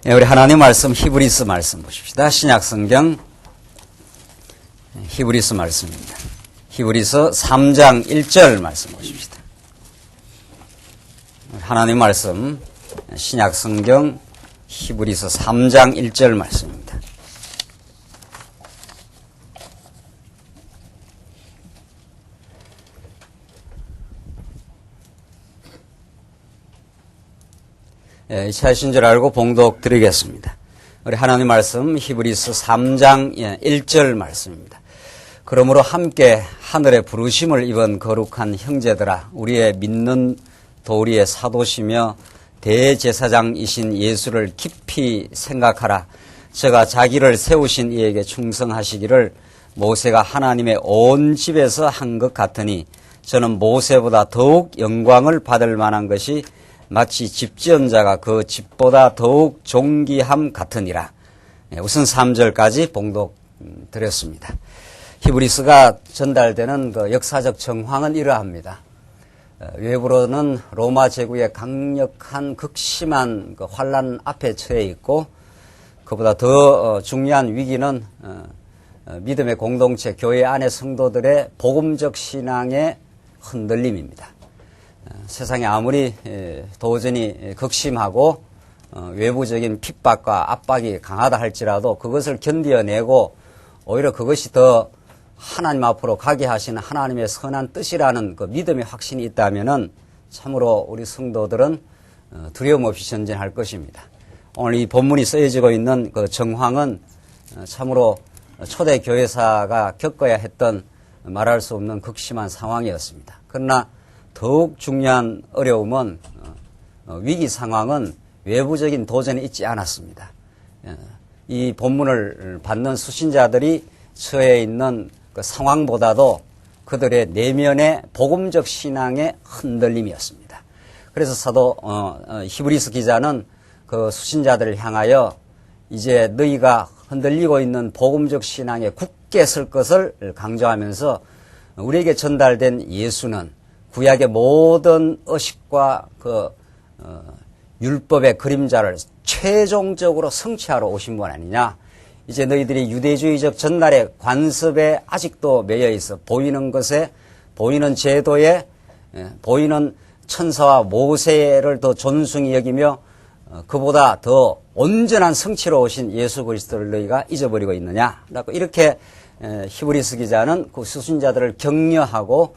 우리 하나님 말씀 히브리서 말씀 보십시다. 신약 성경 히브리서 말씀입니다. 히브리서 3장 1절 말씀 보십시다. 하나님 말씀 신약 성경 히브리서 3장 1절 말씀입니다. 이차이신 줄 알고 봉독 드리겠습니다. 우리 하나님 말씀 히브리서 3장 1절 말씀입니다. 그러므로 함께 하늘의 부르심을 입은 거룩한 형제들아, 우리의 믿는 도리의 사도시며 대제사장이신 예수를 깊이 생각하라. 저가 자기를 세우신 이에게 충성하시기를 모세가 하나님의 온 집에서 한 것 같으니 저는 모세보다 더욱 영광을 받을 만한 것이 마치 집지은 자가 그 집보다 더욱 존귀함 같으니라. 우선 3절까지 봉독 드렸습니다. 히브리서가 전달되는 그 역사적 정황은 이러합니다. 외부로는 로마 제국의 강력한 극심한 그 환란 앞에 처해 있고, 그보다 더 중요한 위기는 믿음의 공동체 교회 안의 성도들의 복음적 신앙의 흔들림입니다. 세상이 아무리 도전이 극심하고 외부적인 핍박과 압박이 강하다 할지라도 그것을 견뎌내고 오히려 그것이 더 하나님 앞으로 가게 하시는 하나님의 선한 뜻이라는 그 믿음의 확신이 있다면은 참으로 우리 성도들은 두려움 없이 전진할 것입니다. 오늘 이 본문이 쓰여지고 있는 그 정황은 참으로 초대 교회사가 겪어야 했던 말할 수 없는 극심한 상황이었습니다. 그러나 더욱 중요한 어려움은 위기 상황은 외부적인 도전이 있지 않았습니다. 이 본문을 받는 수신자들이 처해 있는 그 상황보다도 그들의 내면의 복음적 신앙의 흔들림이었습니다. 그래서 사도 히브리서 기자는 그 수신자들을 향하여 이제 너희가 흔들리고 있는 복음적 신앙에 굳게 설 것을 강조하면서 우리에게 전달된 예수는 구약의 모든 의식과 율법의 그림자를 최종적으로 성취하러 오신 분 아니냐. 이제 너희들이 유대주의적 전날의 관습에 아직도 매여 있어 보이는 것에, 보이는 제도에, 보이는 천사와 모세를 더 존중히 여기며 그보다 더 온전한 성취로 오신 예수 그리스도를 너희가 잊어버리고 있느냐. 이렇게 히브리서 기자는 그 수신자들을 격려하고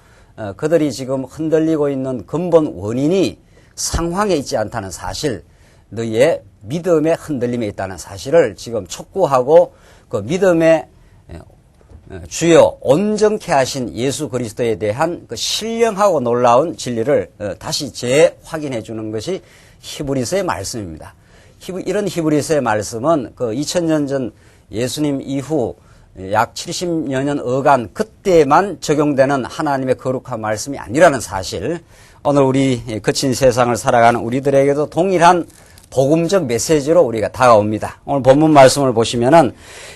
그들이 지금 흔들리고 있는 근본 원인이 상황에 있지 않다는 사실, 너희의 믿음의 흔들림에 있다는 사실을 지금 촉구하고 그 믿음의 주요 온전케 하신 예수 그리스도에 대한 그 신령하고 놀라운 진리를 다시 재확인해 주는 것이 히브리서의 말씀입니다. 이런 히브리서의 말씀은 그 2000년 전 예수님 이후 약 70여 년 어간 그때만 적용되는 하나님의 거룩한 말씀이 아니라는 사실, 오늘 우리 거친 세상을 살아가는 우리들에게도 동일한 복음적 메시지로 우리가 다가옵니다. 오늘 본문 말씀을 보시면은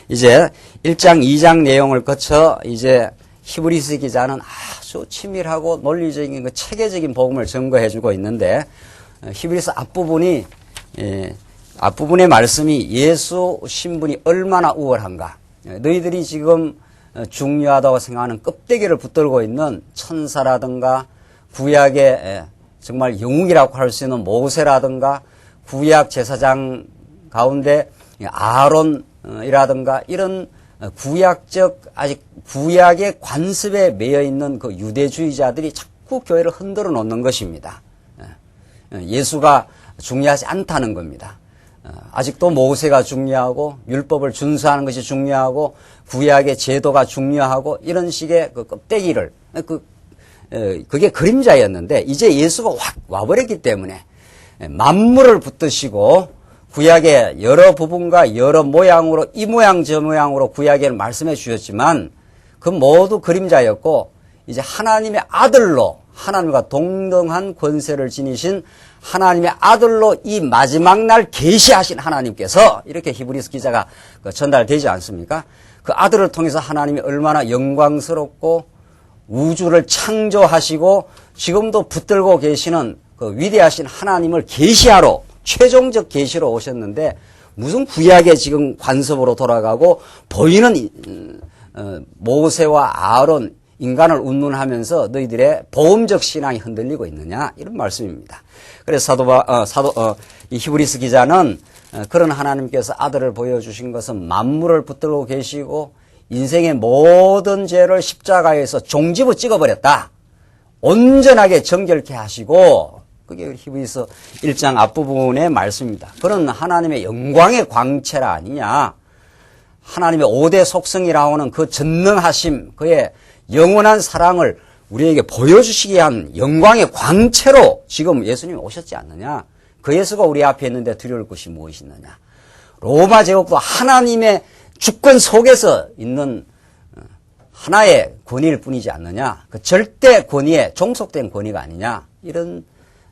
이제 1장, 2장 내용을 거쳐 이제 히브리서 기자는 아주 치밀하고 논리적인 그 체계적인 복음을 증거해주고 있는데, 히브리서 앞부분의 말씀이 예수 신분이 얼마나 우월한가. 너희들이 지금 중요하다고 생각하는 껍데기를 붙들고 있는 천사라든가 구약의 정말 영웅이라고 할 수 있는 모세라든가 구약 제사장 가운데 아론이라든가 이런 구약적 아직 구약의 관습에 매여 있는 그 유대주의자들이 자꾸 교회를 흔들어 놓는 것입니다. 예수가 중요하지 않다는 겁니다. 아직도 모세가 중요하고 율법을 준수하는 것이 중요하고 구약의 제도가 중요하고 이런 식의 그 껍데기를 그게 그림자였는데 이제 예수가 확 와버렸기 때문에 만물을 붙드시고 구약의 여러 부분과 여러 모양으로 이 모양 저 모양으로 구약에 말씀해 주셨지만 그 모두 그림자였고 이제 하나님의 아들로 하나님과 동등한 권세를 지니신 하나님의 아들로 이 마지막 날 계시하신 하나님께서 이렇게 히브리서 기자가 전달되지 않습니까? 그 아들을 통해서 하나님이 얼마나 영광스럽고 우주를 창조하시고 지금도 붙들고 계시는 그 위대하신 하나님을 계시하러 최종적 계시로 오셨는데 무슨 구약의 지금 관습으로 돌아가고 보이는 모세와 아론 인간을 운운하면서 너희들의 보험적 신앙이 흔들리고 있느냐 이런 말씀입니다. 그래서 이 히브리스 기자는 그런 하나님께서 아들을 보여주신 것은 만물을 붙들고 계시고 인생의 모든 죄를 십자가에서 종지부 찍어버렸다. 온전하게 정결케 하시고 그게 히브리서 1장 앞부분의 말씀입니다. 그런 하나님의 영광의 광채라 아니냐. 하나님의 5대 속성이라고 하는 그 전능하심, 그의 영원한 사랑을 우리에게 보여주시기 위한 영광의 광채로 지금 예수님이 오셨지 않느냐. 그 예수가 우리 앞에 있는데 두려울 것이 무엇이 있느냐. 로마 제국도 하나님의 주권 속에서 있는 하나의 권위일 뿐이지 않느냐. 그 절대 권위에 종속된 권위가 아니냐. 이런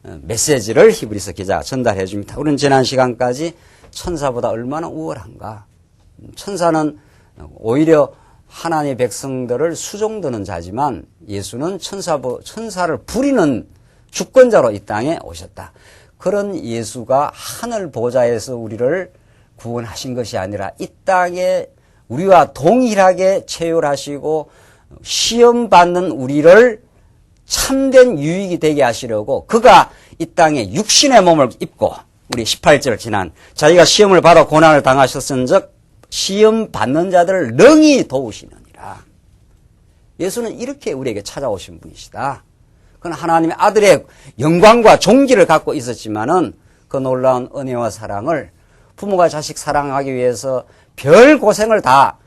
메시지를 히브리서 기자가 전달해 줍니다. 우리는 지난 시간까지 천사보다 얼마나 우월한가. 천사는 오히려 하나님의 백성들을 수종드는 자지만 예수는 천사를 부리는 주권자로 이 땅에 오셨다. 그런 예수가 하늘 보좌에서 우리를 구원하신 것이 아니라 이 땅에 우리와 동일하게 체휼하시고 시험받는 우리를 참된 유익이 되게 하시려고 그가 이 땅에 육신의 몸을 입고 우리 18절 지난 자기가 시험을 받아 고난을 당하셨은즉 시험 받는 자들을 능히 도우시느니라. 예수는 이렇게 우리에게 찾아오신 분이시다. 그는 하나님의 아들의 영광과 종기를 갖고 있었지만은 그 놀라운 은혜와 사랑을 부모가 자식 사랑하기 위해서 별 고생을 다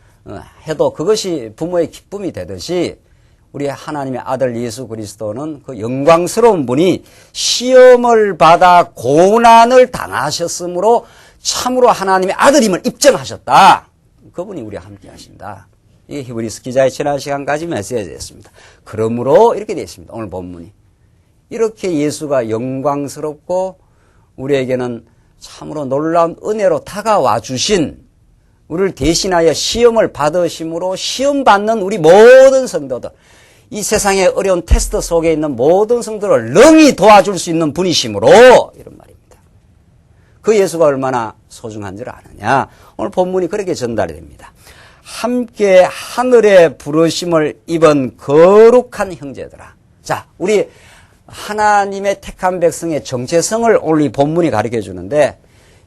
해도 그것이 부모의 기쁨이 되듯이 우리 하나님의 아들 예수 그리스도는 그 영광스러운 분이 시험을 받아 고난을 당하셨으므로 참으로 하나님의 아들임을 입증하셨다. 그분이 우리와 함께 하신다. 이게 히브리서 기자의 지난 시간까지 메시지였습니다. 그러므로 이렇게 되어 있습니다. 오늘 본문이. 이렇게 예수가 영광스럽고 우리에게는 참으로 놀라운 은혜로 다가와 주신 우리를 대신하여 시험을 받으심으로 시험받는 우리 모든 성도들, 이 세상의 어려운 테스트 속에 있는 모든 성도를 능히 도와줄 수 있는 분이심으로 이런 말입니다. 그 예수가 얼마나 소중한 줄 아느냐. 오늘 본문이 그렇게 전달이 됩니다. 함께 하늘의 부르심을 입은 거룩한 형제들아. 자, 우리 하나님의 택한 백성의 정체성을 오늘 이 본문이 가르쳐 주는데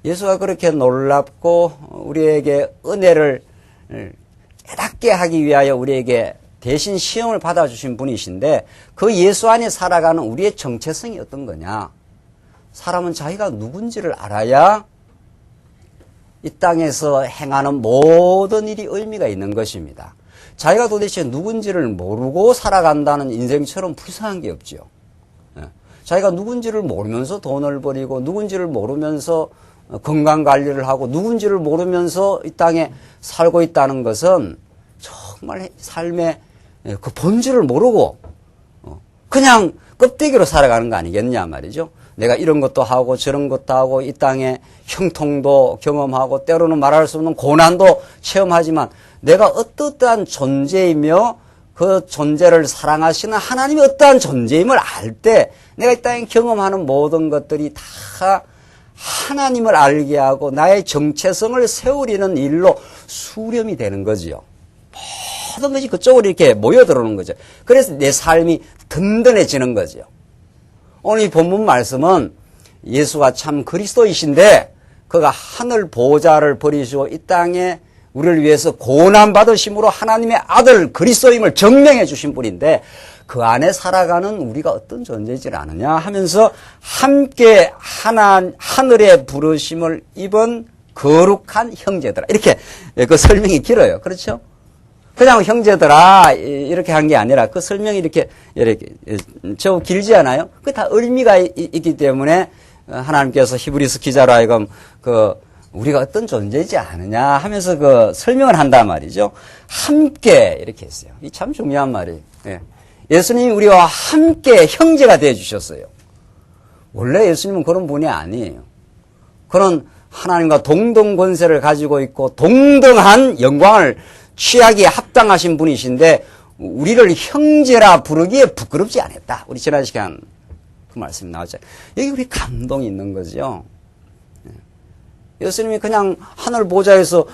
예수가 그렇게 놀랍고 우리에게 은혜를 깨닫게 하기 위하여 우리에게 대신 시험을 받아주신 분이신데 그 예수 안에 살아가는 우리의 정체성이 어떤 거냐. 사람은 자기가 누군지를 알아야 이 땅에서 행하는 모든 일이 의미가 있는 것입니다. 자기가 도대체 누군지를 모르고 살아간다는 인생처럼 불쌍한 게 없지요. 자기가 누군지를 모르면서 돈을 버리고 누군지를 모르면서 건강관리를 하고 누군지를 모르면서 이 땅에 살고 있다는 것은 정말 삶의 그 본질을 모르고 그냥 껍데기로 살아가는 거 아니겠냐 말이죠. 내가 이런 것도 하고 저런 것도 하고 이 땅에 형통도 경험하고 때로는 말할 수 없는 고난도 체험하지만 내가 어떠한 존재이며 그 존재를 사랑하시는 하나님의 어떠한 존재임을 알 때 내가 이 땅에 경험하는 모든 것들이 다 하나님을 알게 하고 나의 정체성을 세우려는 일로 수렴이 되는 거지요. 모든 것이 그쪽으로 이렇게 모여들어오는 거죠. 그래서 내 삶이 든든해지는 거죠. 오늘 이 본문 말씀은 예수가 참 그리스도이신데 그가 하늘 보좌를 버리시고 이 땅에 우리를 위해서 고난받으심으로 하나님의 아들 그리스도임을 증명해 주신 분인데 그 안에 살아가는 우리가 어떤 존재이지 않느냐 하면서 함께 하늘의 부르심을 입은 거룩한 형제들아. 이렇게 그 설명이 길어요. 그렇죠? 그냥 형제들아 이렇게 한 게 아니라 그 설명이 이렇게 저 길지 않아요? 그게 다 의미가 있기 때문에 하나님께서 히브리서 기자로 하여금 우리가 어떤 존재이지 않느냐 하면서 그 설명을 한단 말이죠. 함께 이렇게 했어요. 이 참 중요한 말이에요. 예수님이 우리와 함께 형제가 되어 주셨어요. 원래 예수님은 그런 분이 아니에요. 그는 하나님과 동등 권세를 가지고 있고 동등한 영광을 취하기에 합당하신 분이신데 우리를 형제라 부르기에 부끄럽지 않았다. 우리 지난 시간 그 말씀이 나왔죠. 여기 우리 감동이 있는 거죠. 예수님이 그냥 하늘 보좌에서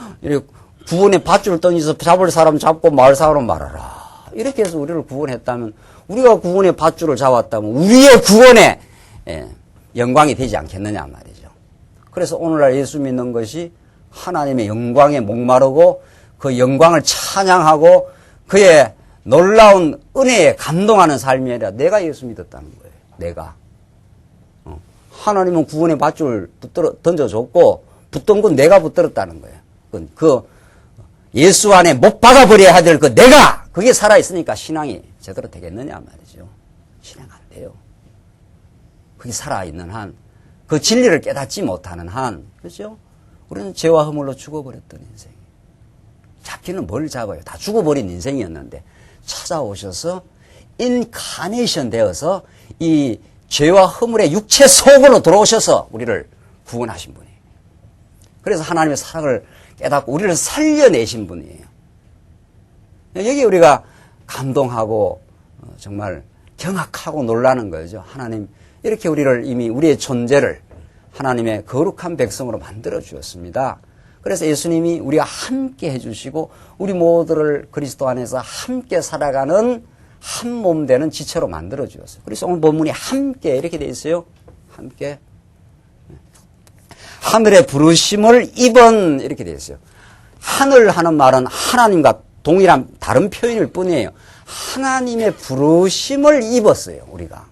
구원의 밧줄을 던져서 잡을 사람 잡고 말 사람 말아라. 이렇게 해서 우리를 구원했다면, 우리가 구원의 밧줄을 잡았다면 우리의 구원에 영광이 되지 않겠느냐 말이죠. 그래서 오늘날 예수 믿는 것이 하나님의 영광에 목마르고 그 영광을 찬양하고 그의 놀라운 은혜에 감동하는 삶이 아니라 내가 예수 믿었다는 거예요. 내가. 하나님은 구원의 밧줄 던져줬고 붙던 건 내가 붙들었다는 거예요. 그 예수 안에 못 박아버려야 될 그 내가 그게 살아있으니까 신앙이 제대로 되겠느냐 말이죠. 신앙 안 돼요. 그게 살아있는 한, 그 진리를 깨닫지 못하는 한, 그렇죠? 우리는 죄와 허물로 죽어버렸던 인생. 잡기는 뭘 잡아요? 다 죽어버린 인생이었는데 찾아오셔서 인카네이션 되어서 이 죄와 허물의 육체 속으로 들어오셔서 우리를 구원하신 분이에요. 그래서 하나님의 사랑을 깨닫고 우리를 살려내신 분이에요. 여기 우리가 감동하고 정말 경악하고 놀라는 거죠. 하나님 이렇게 우리를 이미 우리의 존재를 하나님의 거룩한 백성으로 만들어 주었습니다. 그래서 예수님이 우리와 함께 해주시고 우리 모두를 그리스도 안에서 함께 살아가는 한 몸 되는 지체로 만들어 주었어요. 그래서 오늘 본문이 함께 이렇게 되어 있어요. 함께. 하늘의 부르심을 입은 이렇게 되어 있어요. 하늘 하는 말은 하나님과 동일한 다른 표현일 뿐이에요. 하나님의 부르심을 입었어요. 우리가.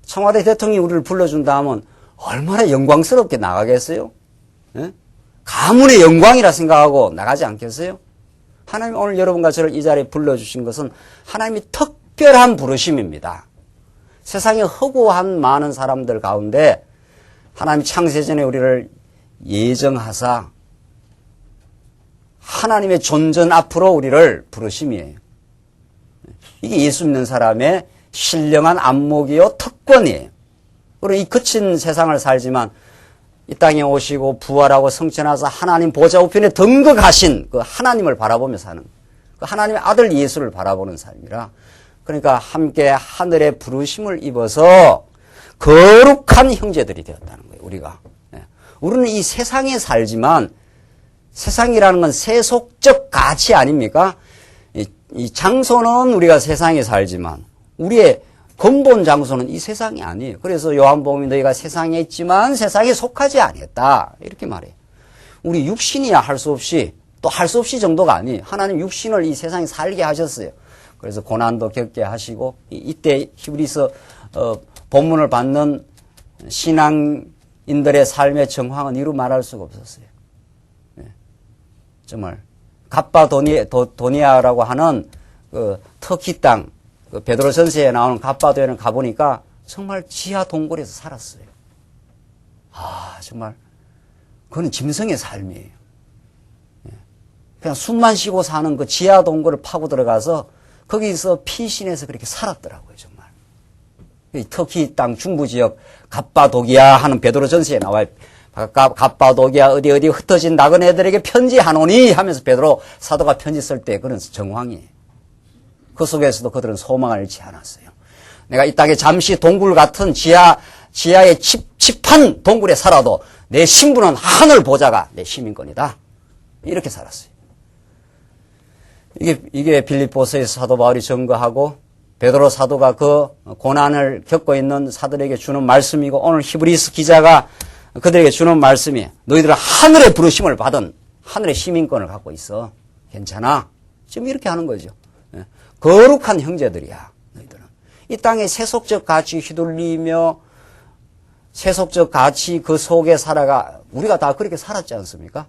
청와대 대통령이 우리를 불러준다 하면 얼마나 영광스럽게 나가겠어요? 예? 가문의 영광이라 생각하고 나가지 않겠어요? 하나님 오늘 여러분과 저를 이 자리에 불러주신 것은 하나님이 특별한 부르심입니다. 세상에 허구한 많은 사람들 가운데 하나님 창세전에 우리를 예정하사 하나님의 존전 앞으로 우리를 부르심이에요. 이게 예수 믿는 사람의 신령한 안목이요 특권이에요. 그리고 이 거친 세상을 살지만 이 땅에 오시고 부활하고 성천하사 하나님 보좌 우편에 등극하신 그 하나님을 바라보며 사는 그 하나님의 아들 예수를 바라보는 삶이라. 그러니까 함께 하늘의 부르심을 입어서 거룩한 형제들이 되었다는 거예요. 우리가. 우리는 이 세상에 살지만 세상이라는 건 세속적 가치 아닙니까? 이 장소는 우리가 세상에 살지만 우리의 근본 장소는 이 세상이 아니에요. 그래서 요한복음이 너희가 세상에 있지만 세상에 속하지 아니했다. 이렇게 말해요. 우리 육신이야 할 수 없이 또 할 수 없이 정도가 아니에요. 하나님 육신을 이 세상에 살게 하셨어요. 그래서 고난도 겪게 하시고 이때 히브리서 본문을 받는 신앙인들의 삶의 정황은 이루 말할 수가 없었어요. 정말 갑바도니아라고 하는 그 터키 땅 그 베드로 전서에 나오는 갑바도에는 가보니까 정말 지하 동굴에서 살았어요. 아 정말 그건 짐승의 삶이에요. 그냥 숨만 쉬고 사는 그 지하 동굴을 파고 들어가서 거기서 피신해서 그렇게 살았더라고요. 정말 이 터키 땅 중부 지역 갑바도기아 하는 베드로 전서에 나와요. 갑바도기아 어디 흩어진 나그네들에게 편지하노니 하면서 베드로 사도가 편지 쓸 때 그런 정황이에요. 그 속에서도 그들은 소망을 잃지 않았어요. 내가 이 땅에 잠시 동굴 같은 지하의 칩한 동굴에 살아도 내 신분은 하늘 보좌가 내 시민권이다. 이렇게 살았어요. 이게 빌립보서에서 사도 바울이 증거하고 베드로 사도가 그 고난을 겪고 있는 사들에게 주는 말씀이고 오늘 히브리서 기자가 그들에게 주는 말씀이 너희들은 하늘의 부르심을 받은 하늘의 시민권을 갖고 있어. 괜찮아? 지금 이렇게 하는 거죠. 거룩한 형제들이야. 너희들은. 이 땅에 세속적 가치 휘둘리며 세속적 가치 그 속에 살아가 우리가 다 그렇게 살았지 않습니까?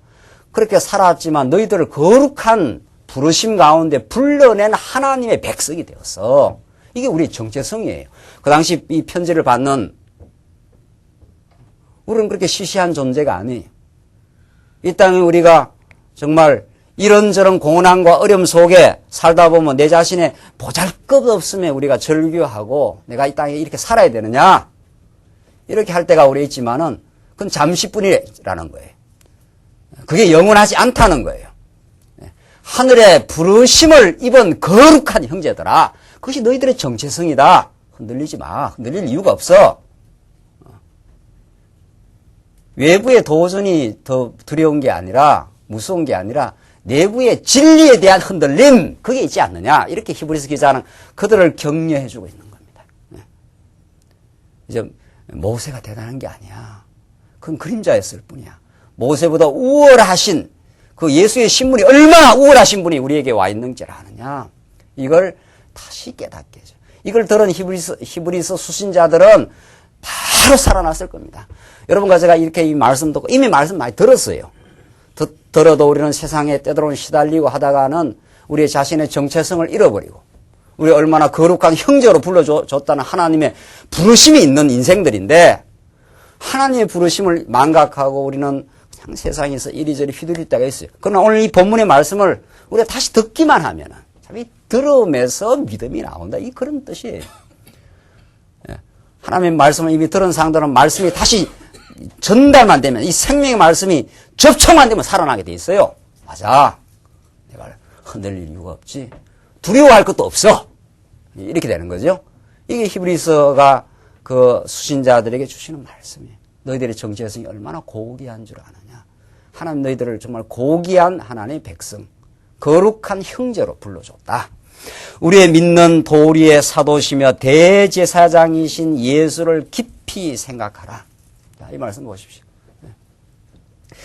그렇게 살았지만 너희들을 거룩한 부르심 가운데 불러낸 하나님의 백성이 되었어. 이게 우리의 정체성이에요. 그 당시 이 편지를 받는 우리는 그렇게 시시한 존재가 아니에요. 이 땅에 우리가 정말 이런저런 고난과 어려움 속에 살다 보면 내 자신의 보잘것없음에 우리가 절규하고 내가 이 땅에 이렇게 살아야 되느냐 이렇게 할 때가 우리 있지만은 그건 잠시뿐이라는 거예요. 그게 영원하지 않다는 거예요. 하늘의 부르심을 입은 거룩한 형제들아 그것이 너희들의 정체성이다. 흔들리지 마. 흔들릴 이유가 없어. 외부의 도전이 더 두려운 게 아니라, 무서운 게 아니라 내부의 진리에 대한 흔들림, 그게 있지 않느냐. 이렇게 히브리서 기자는 그들을 격려해주고 있는 겁니다. 이제 모세가 대단한 게 아니야. 그건 그림자였을 뿐이야. 모세보다 우월하신 그 예수의 신분이 얼마나 우월하신 분이 우리에게 와 있는지를 아느냐. 이걸 다시 깨닫게 해줘. 이걸 들은 히브리서 수신자들은 바로 살아났을 겁니다. 여러분과 제가 이렇게 이 말씀 듣고 이미 말씀 많이 들었어요. 들어도 우리는 세상에 때로는 시달리고 하다가는 우리 자신의 정체성을 잃어버리고 우리 얼마나 거룩한 형제로 불러줬다는 하나님의 부르심이 있는 인생들인데 하나님의 부르심을 망각하고 우리는 그냥 세상에서 이리저리 휘둘릴 때가 있어요. 그러나 오늘 이 본문의 말씀을 우리가 다시 듣기만 하면은 참 이 들음에서 믿음이 나온다. 이 그런 뜻이에요. 하나님의 말씀을 이미 들은 상대는 말씀이 다시 전달만 되면 이 생명의 말씀이 접촉만 되면 살아나게 돼 있어요. 맞아. 내가 흔들릴 이유가 없지. 두려워할 것도 없어. 이렇게 되는 거죠. 이게 히브리서가 그 수신자들에게 주시는 말씀이에요. 너희들의 정체성이 얼마나 고귀한 줄 아느냐. 하나님 너희들을 정말 고귀한 하나님의 백성, 거룩한 형제로 불러줬다. 우리의 믿는 도리의 사도시며 대제사장이신 예수를 깊이 생각하라. 이 말씀 보십시오.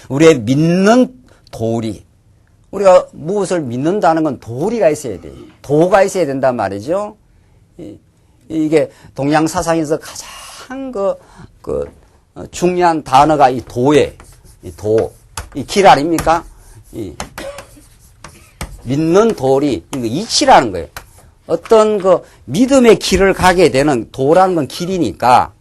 우리의 믿는 도리. 우리가 무엇을 믿는다는 건 도리가 있어야 돼요. 도가 있어야 된단 말이죠. 이게 동양 사상에서 가장 중요한 단어가 이 도예요. 이 길 아닙니까? 믿는 도리, 이거 이치라는 거예요. 어떤 믿음의 길을 가게 되는 도라는 건 길이니까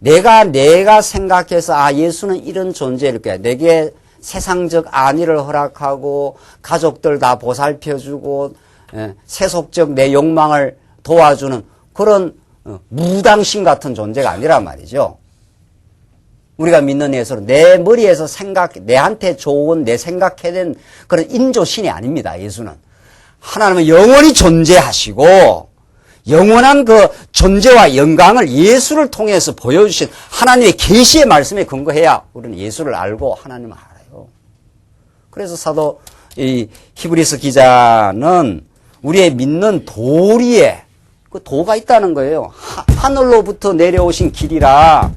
내가 생각해서 예수는 이런 존재일 거야. 내게 세상적 안위를 허락하고 가족들 다 보살펴주고 세속적 내 욕망을 도와주는 그런 무당신 같은 존재가 아니란 말이죠. 우리가 믿는 예수는 내 머리에서 내한테 좋은 내 생각해낸 그런 인조신이 아닙니다. 예수는 하나님은 영원히 존재하시고 영원한 그 존재와 영광을 예수를 통해서 보여주신 하나님의 계시의 말씀에 근거해야 우리는 예수를 알고 하나님을 알아요. 그래서 사도 이 히브리서 기자는 우리의 믿는 도리에 그 도가 있다는 거예요. 하늘로부터 내려오신 길이라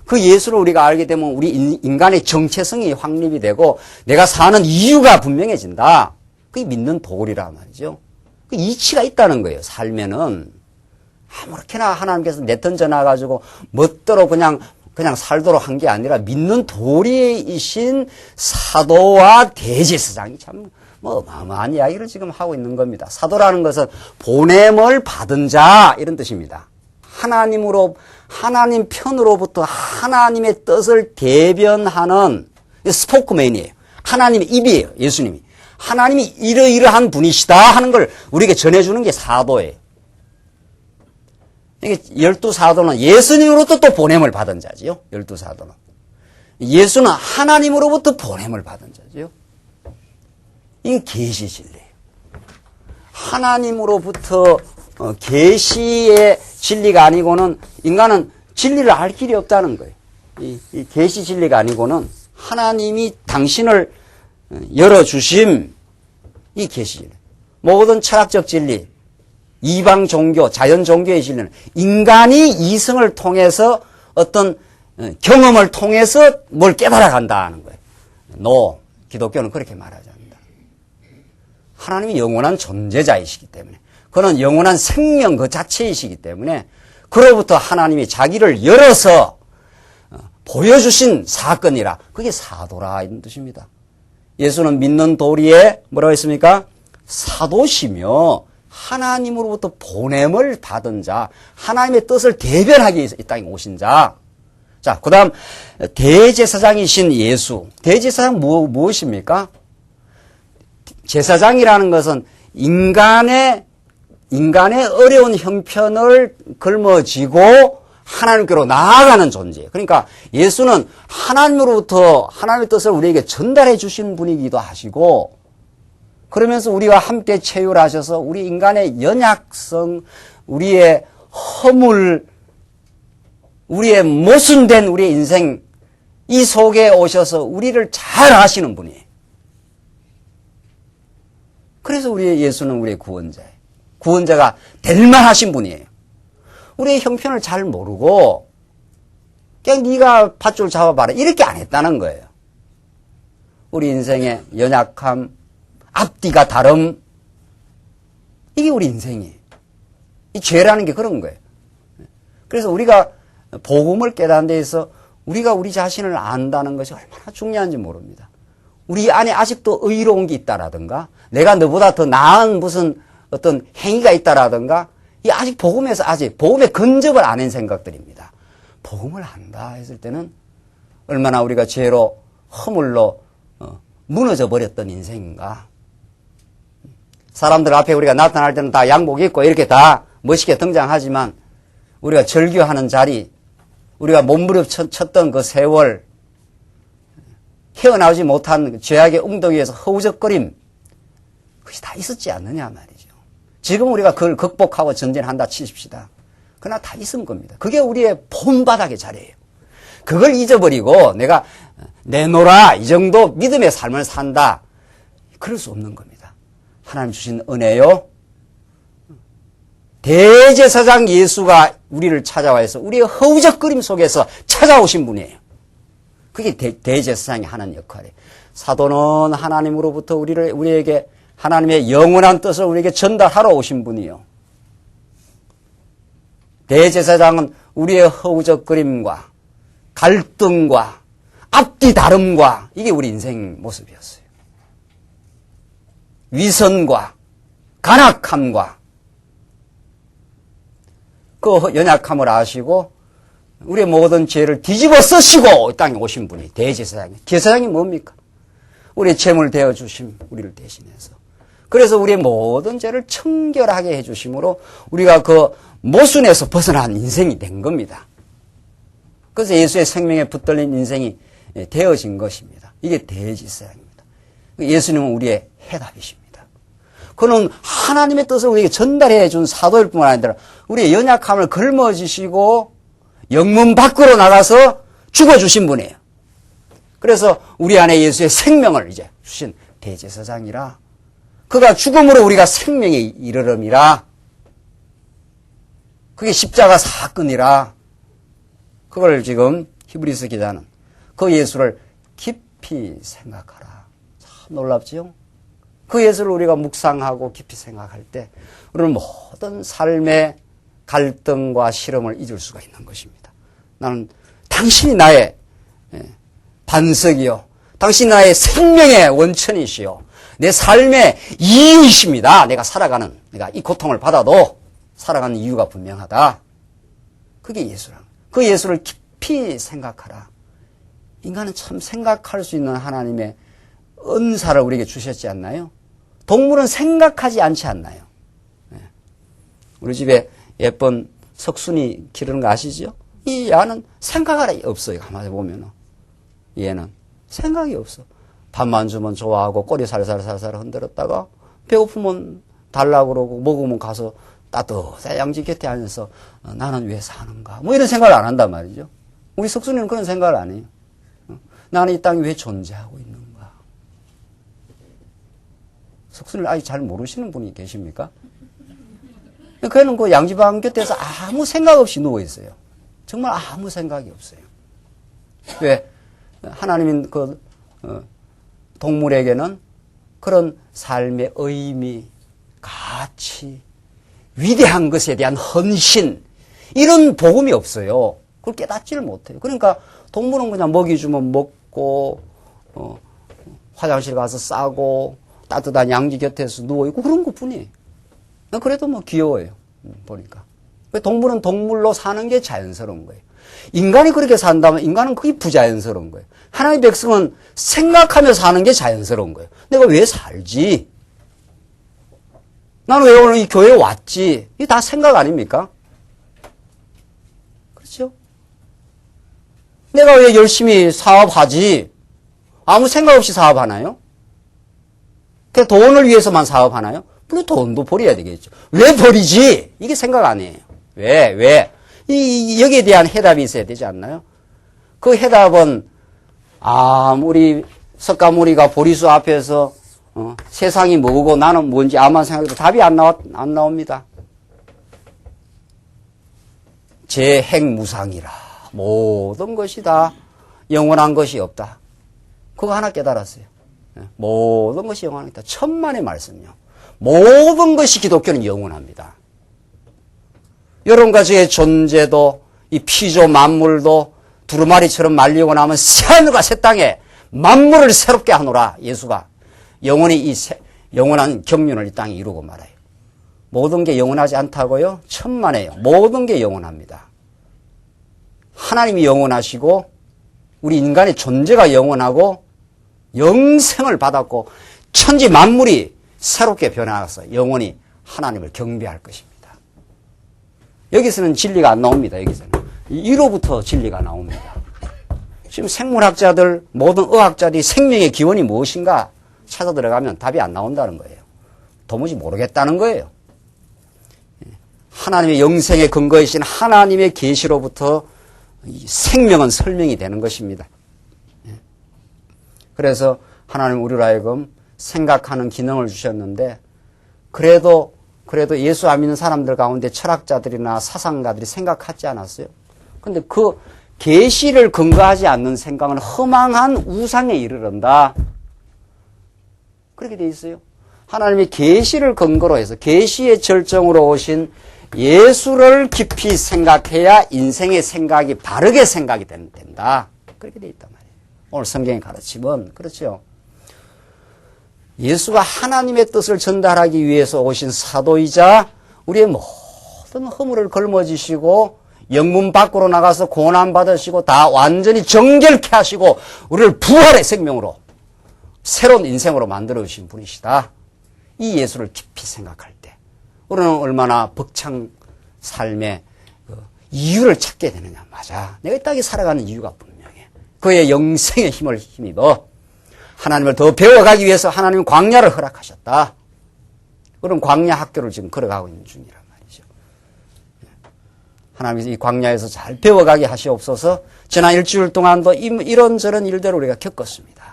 그 예수를 우리가 알게 되면 우리 인간의 정체성이 확립이 되고 내가 사는 이유가 분명해진다. 그게 믿는 도리란 말이죠. 그 이치가 있다는 거예요. 살면은 아무렇게나 하나님께서 내던져 놔가지고 멋대로 그냥 살도록 한 게 아니라 믿는 도리이신 사도와 대제사장이 참 어마어마한 이야기를 지금 하고 있는 겁니다. 사도라는 것은 보냄을 받은 자 이런 뜻입니다. 하나님 편으로부터 하나님의 뜻을 대변하는 스포크맨이에요. 하나님의 입이에요. 예수님이. 하나님이 이러이러한 분이시다 하는 걸 우리에게 전해주는 게 사도예요. 이게 12사도는 예수님으로부터 또 보냄을 받은 자지요. 12사도는. 예수는 하나님으로부터 보냄을 받은 자지요. 이게 계시 진리예요. 하나님으로부터 계시의 진리가 아니고는 인간은 진리를 알 길이 없다는 거예요. 이 계시 진리가 아니고는 하나님이 당신을 열어주심 이 계시 진리. 모든 철학적 진리, 이방 종교, 자연 종교의 진리는 인간이 이성을 통해서 어떤 경험을 통해서 뭘 깨달아 간다는 거예요. 기독교는 그렇게 말하지 않는다. 하나님이 영원한 존재자이시기 때문에 그는 영원한 생명 그 자체이시기 때문에 그로부터 하나님이 자기를 열어서 보여주신 사건이라 그게 사도라 이런 뜻입니다. 예수는 믿는 도리에 뭐라고 했습니까? 사도시며 하나님으로부터 보냄을 받은 자, 하나님의 뜻을 대변하기 위해서 이 땅에 오신 자. 자, 그 다음 대제사장이신 예수. 대제사장 무엇입니까? 제사장이라는 것은 인간의 어려운 형편을 걸머쥐고 하나님께로 나아가는 존재예요. 그러니까 예수는 하나님으로부터 하나님의 뜻을 우리에게 전달해 주신 분이기도 하시고 그러면서 우리와 함께 체휼하셔서 우리 인간의 연약성, 우리의 허물, 우리의 모순된 우리의 인생 이 속에 오셔서 우리를 잘 아시는 분이에요. 그래서 우리의 예수는 우리의 구원자예요. 구원자가 될 만하신 분이에요. 우리의 형편을 잘 모르고 그냥 네가 밧줄 잡아봐라 이렇게 안 했다는 거예요. 우리 인생의 연약함, 앞뒤가 다름, 이게 우리 인생이에요. 이 죄라는 게 그런 거예요. 그래서 우리가 복음을 깨닫는 데 있어서 우리가 우리 자신을 안다는 것이 얼마나 중요한지 모릅니다. 우리 안에 아직도 의로운 게 있다라든가 내가 너보다 더 나은 무슨 어떤 행위가 있다라든가 이 아직 복음에서 아직 복음의 근접을 안 한 생각들입니다. 복음을 안다 했을 때는 얼마나 우리가 죄로 허물로 무너져 버렸던 인생인가. 사람들 앞에 우리가 나타날 때는 다 양복 입고 이렇게 다 멋있게 등장하지만 우리가 절규하는 자리, 우리가 몸부림쳤던 그 세월, 헤어나오지 못한 죄악의 웅덩이에서 허우적거림, 그것이 다 있었지 않느냐 말이죠. 지금 우리가 그걸 극복하고 전진한다 치십시다. 그러나 다 있은 겁니다. 그게 우리의 본바닥의 자리예요. 그걸 잊어버리고 내가 내놓으라 이 정도 믿음의 삶을 산다. 그럴 수 없는 겁니다. 하나님 주신 은혜요. 대제사장 예수가 우리를 찾아와서 우리의 허우적거림 속에서 찾아오신 분이에요. 그게 대제사장이 하는 역할이에요. 사도는 하나님으로부터 우리에게 하나님의 영원한 뜻을 우리에게 전달하러 오신 분이요. 대제사장은 우리의 허우적거림과 갈등과 앞뒤 다름과 이게 우리 인생 모습이었어요. 위선과 간악함과 그 연약함을 아시고 우리의 모든 죄를 뒤집어 쓰시고 이 땅에 오신 분이 대제사장이에요. 제사장이 뭡니까? 우리의 죄물 되어주심, 우리를 대신해서. 그래서 우리의 모든 죄를 청결하게 해주심으로 우리가 그 모순에서 벗어난 인생이 된 겁니다. 그래서 예수의 생명에 붙들린 인생이 되어진 것입니다. 이게 대제사장입니다. 예수님은 우리의 해답이십니다. 그는 하나님의 뜻을 우리에게 전달해 준 사도일 뿐만 아니라 우리의 연약함을 걸머지시고 영문 밖으로 나가서 죽어주신 분이에요. 그래서 우리 안에 예수의 생명을 이제 주신 대제사장이라 그가 죽음으로 우리가 생명에 이르름이라 그게 십자가 사건이라 그걸 지금 히브리서 기자는 그 예수를 깊이 생각하라. 참 놀랍지요? 그 예수를 우리가 묵상하고 깊이 생각할 때 우리는 모든 삶의 갈등과 시름을 잊을 수가 있는 것입니다. 나는 당신이 나의 반석이요. 당신이 나의 생명의 원천이시요. 내 삶의 이유이십니다. 내가 이 고통을 받아도 살아가는 이유가 분명하다. 그게 예수라. 그 예수를 깊이 생각하라. 인간은 참 생각할 수 있는 하나님의 은사를 우리에게 주셨지 않나요? 동물은 생각하지 않지 않나요? 우리 집에 예쁜 석순이 기르는 거 아시죠? 이 야는 생각이 없어요. 가만히 보면 얘는 생각이 없어. 밥만 주면 좋아하고 꼬리 살살살살 흔들었다가 배고프면 달라고 그러고 먹으면 가서 따뜻한 양지 곁에 앉아서 나는 왜 사는가 뭐 이런 생각을 안 한단 말이죠. 우리 석순이는 그런 생각을 안 해요. 나는 이 땅에 왜 존재하고 있는가. 석순이를 아직 잘 모르시는 분이 계십니까? 그는 그 양지방 곁에서 아무 생각 없이 누워 있어요. 정말 아무 생각이 없어요. 왜? 하나님인 그 동물에게는 그런 삶의 의미, 가치, 위대한 것에 대한 헌신 이런 복음이 없어요. 그걸 깨닫지를 못해요. 그러니까 동물은 그냥 먹이 주면 먹고 화장실 가서 싸고 따뜻한 양지 곁에서 누워있고 그런 것뿐이에요. 그래도 뭐 귀여워요. 보니까. 동물은 동물로 사는 게 자연스러운 거예요. 인간이 그렇게 산다면 인간은 그게 부자연스러운 거예요. 하나님의 백성은 생각하며 사는 게 자연스러운 거예요. 내가 왜 살지? 나는 왜 오늘 이 교회에 왔지? 이게 다 생각 아닙니까? 그렇죠? 내가 왜 열심히 사업하지? 아무 생각 없이 사업하나요? 그냥 돈을 위해서만 사업하나요? 물론 돈도 버려야 되겠죠. 왜 버리지? 이게 생각 아니에요. 왜? 여기에 대한 해답이 있어야 되지 않나요? 그 해답은 아무리 석가모니가 보리수 앞에서 세상이 뭐고 나는 뭔지 아무리 생각해도 답이 안 나옵니다. 재행무상이라. 모든 것이 다 영원한 것이 없다. 그거 하나 깨달았어요. 모든 것이 영원하다. 천만의 말씀이요. 모든 것이 기독교는 영원합니다. 여러분과 저의 존재도 이 피조 만물도 두루마리처럼 말리고 나면 새하늘과 새 땅에 만물을 새롭게 하노라. 예수가 영원히 영원한 경륜을 이 땅에 이루고 말아요. 모든 게 영원하지 않다고요? 천만에요. 모든 게 영원합니다. 하나님이 영원하시고 우리 인간의 존재가 영원하고 영생을 받았고 천지 만물이 새롭게 변화해서 영원히 하나님을 경배할 것입니다. 여기서는 진리가 안 나옵니다. 여기서는. 이로부터 진리가 나옵니다. 지금 생물학자들, 모든 의학자들이 생명의 기원이 무엇인가 찾아 들어가면 답이 안 나온다는 거예요. 도무지 모르겠다는 거예요. 하나님의 영생의 근거이신 하나님의 계시로부터 생명은 설명이 되는 것입니다. 그래서 하나님 우리로 하여금 생각하는 기능을 주셨는데 그래도 예수 안 믿는 사람들 가운데 철학자들이나 사상가들이 생각하지 않았어요. 근데 그 계시를 근거하지 않는 생각은 허망한 우상에 이르른다. 그렇게 돼 있어요. 하나님의 계시를 근거로 해서 계시의 절정으로 오신 예수를 깊이 생각해야 인생의 생각이 바르게 생각이 된다. 그렇게 돼 있단 말이에요. 오늘 성경의 가르침은 그렇죠. 예수가 하나님의 뜻을 전달하기 위해서 오신 사도이자 우리의 모든 허물을 걸머지시고 영문 밖으로 나가서 고난받으시고 다 완전히 정결케 하시고 우리를 부활의 생명으로 새로운 인생으로 만들어 주신 분이시다. 이 예수를 깊이 생각할 때 우리는 얼마나 벅찬 삶의 이유를 찾게 되느냐. 맞아. 내가 이 땅에 살아가는 이유가 분명해. 그의 영생의 힘을 힘입어 하나님을 더 배워가기 위해서 하나님은 광야를 허락하셨다. 그런 광야 학교를 지금 걸어가고 있는 중이란 말이죠. 하나님께서 이 광야에서 잘 배워가게 하시옵소서. 지난 일주일 동안도 이런저런 일들을 우리가 겪었습니다.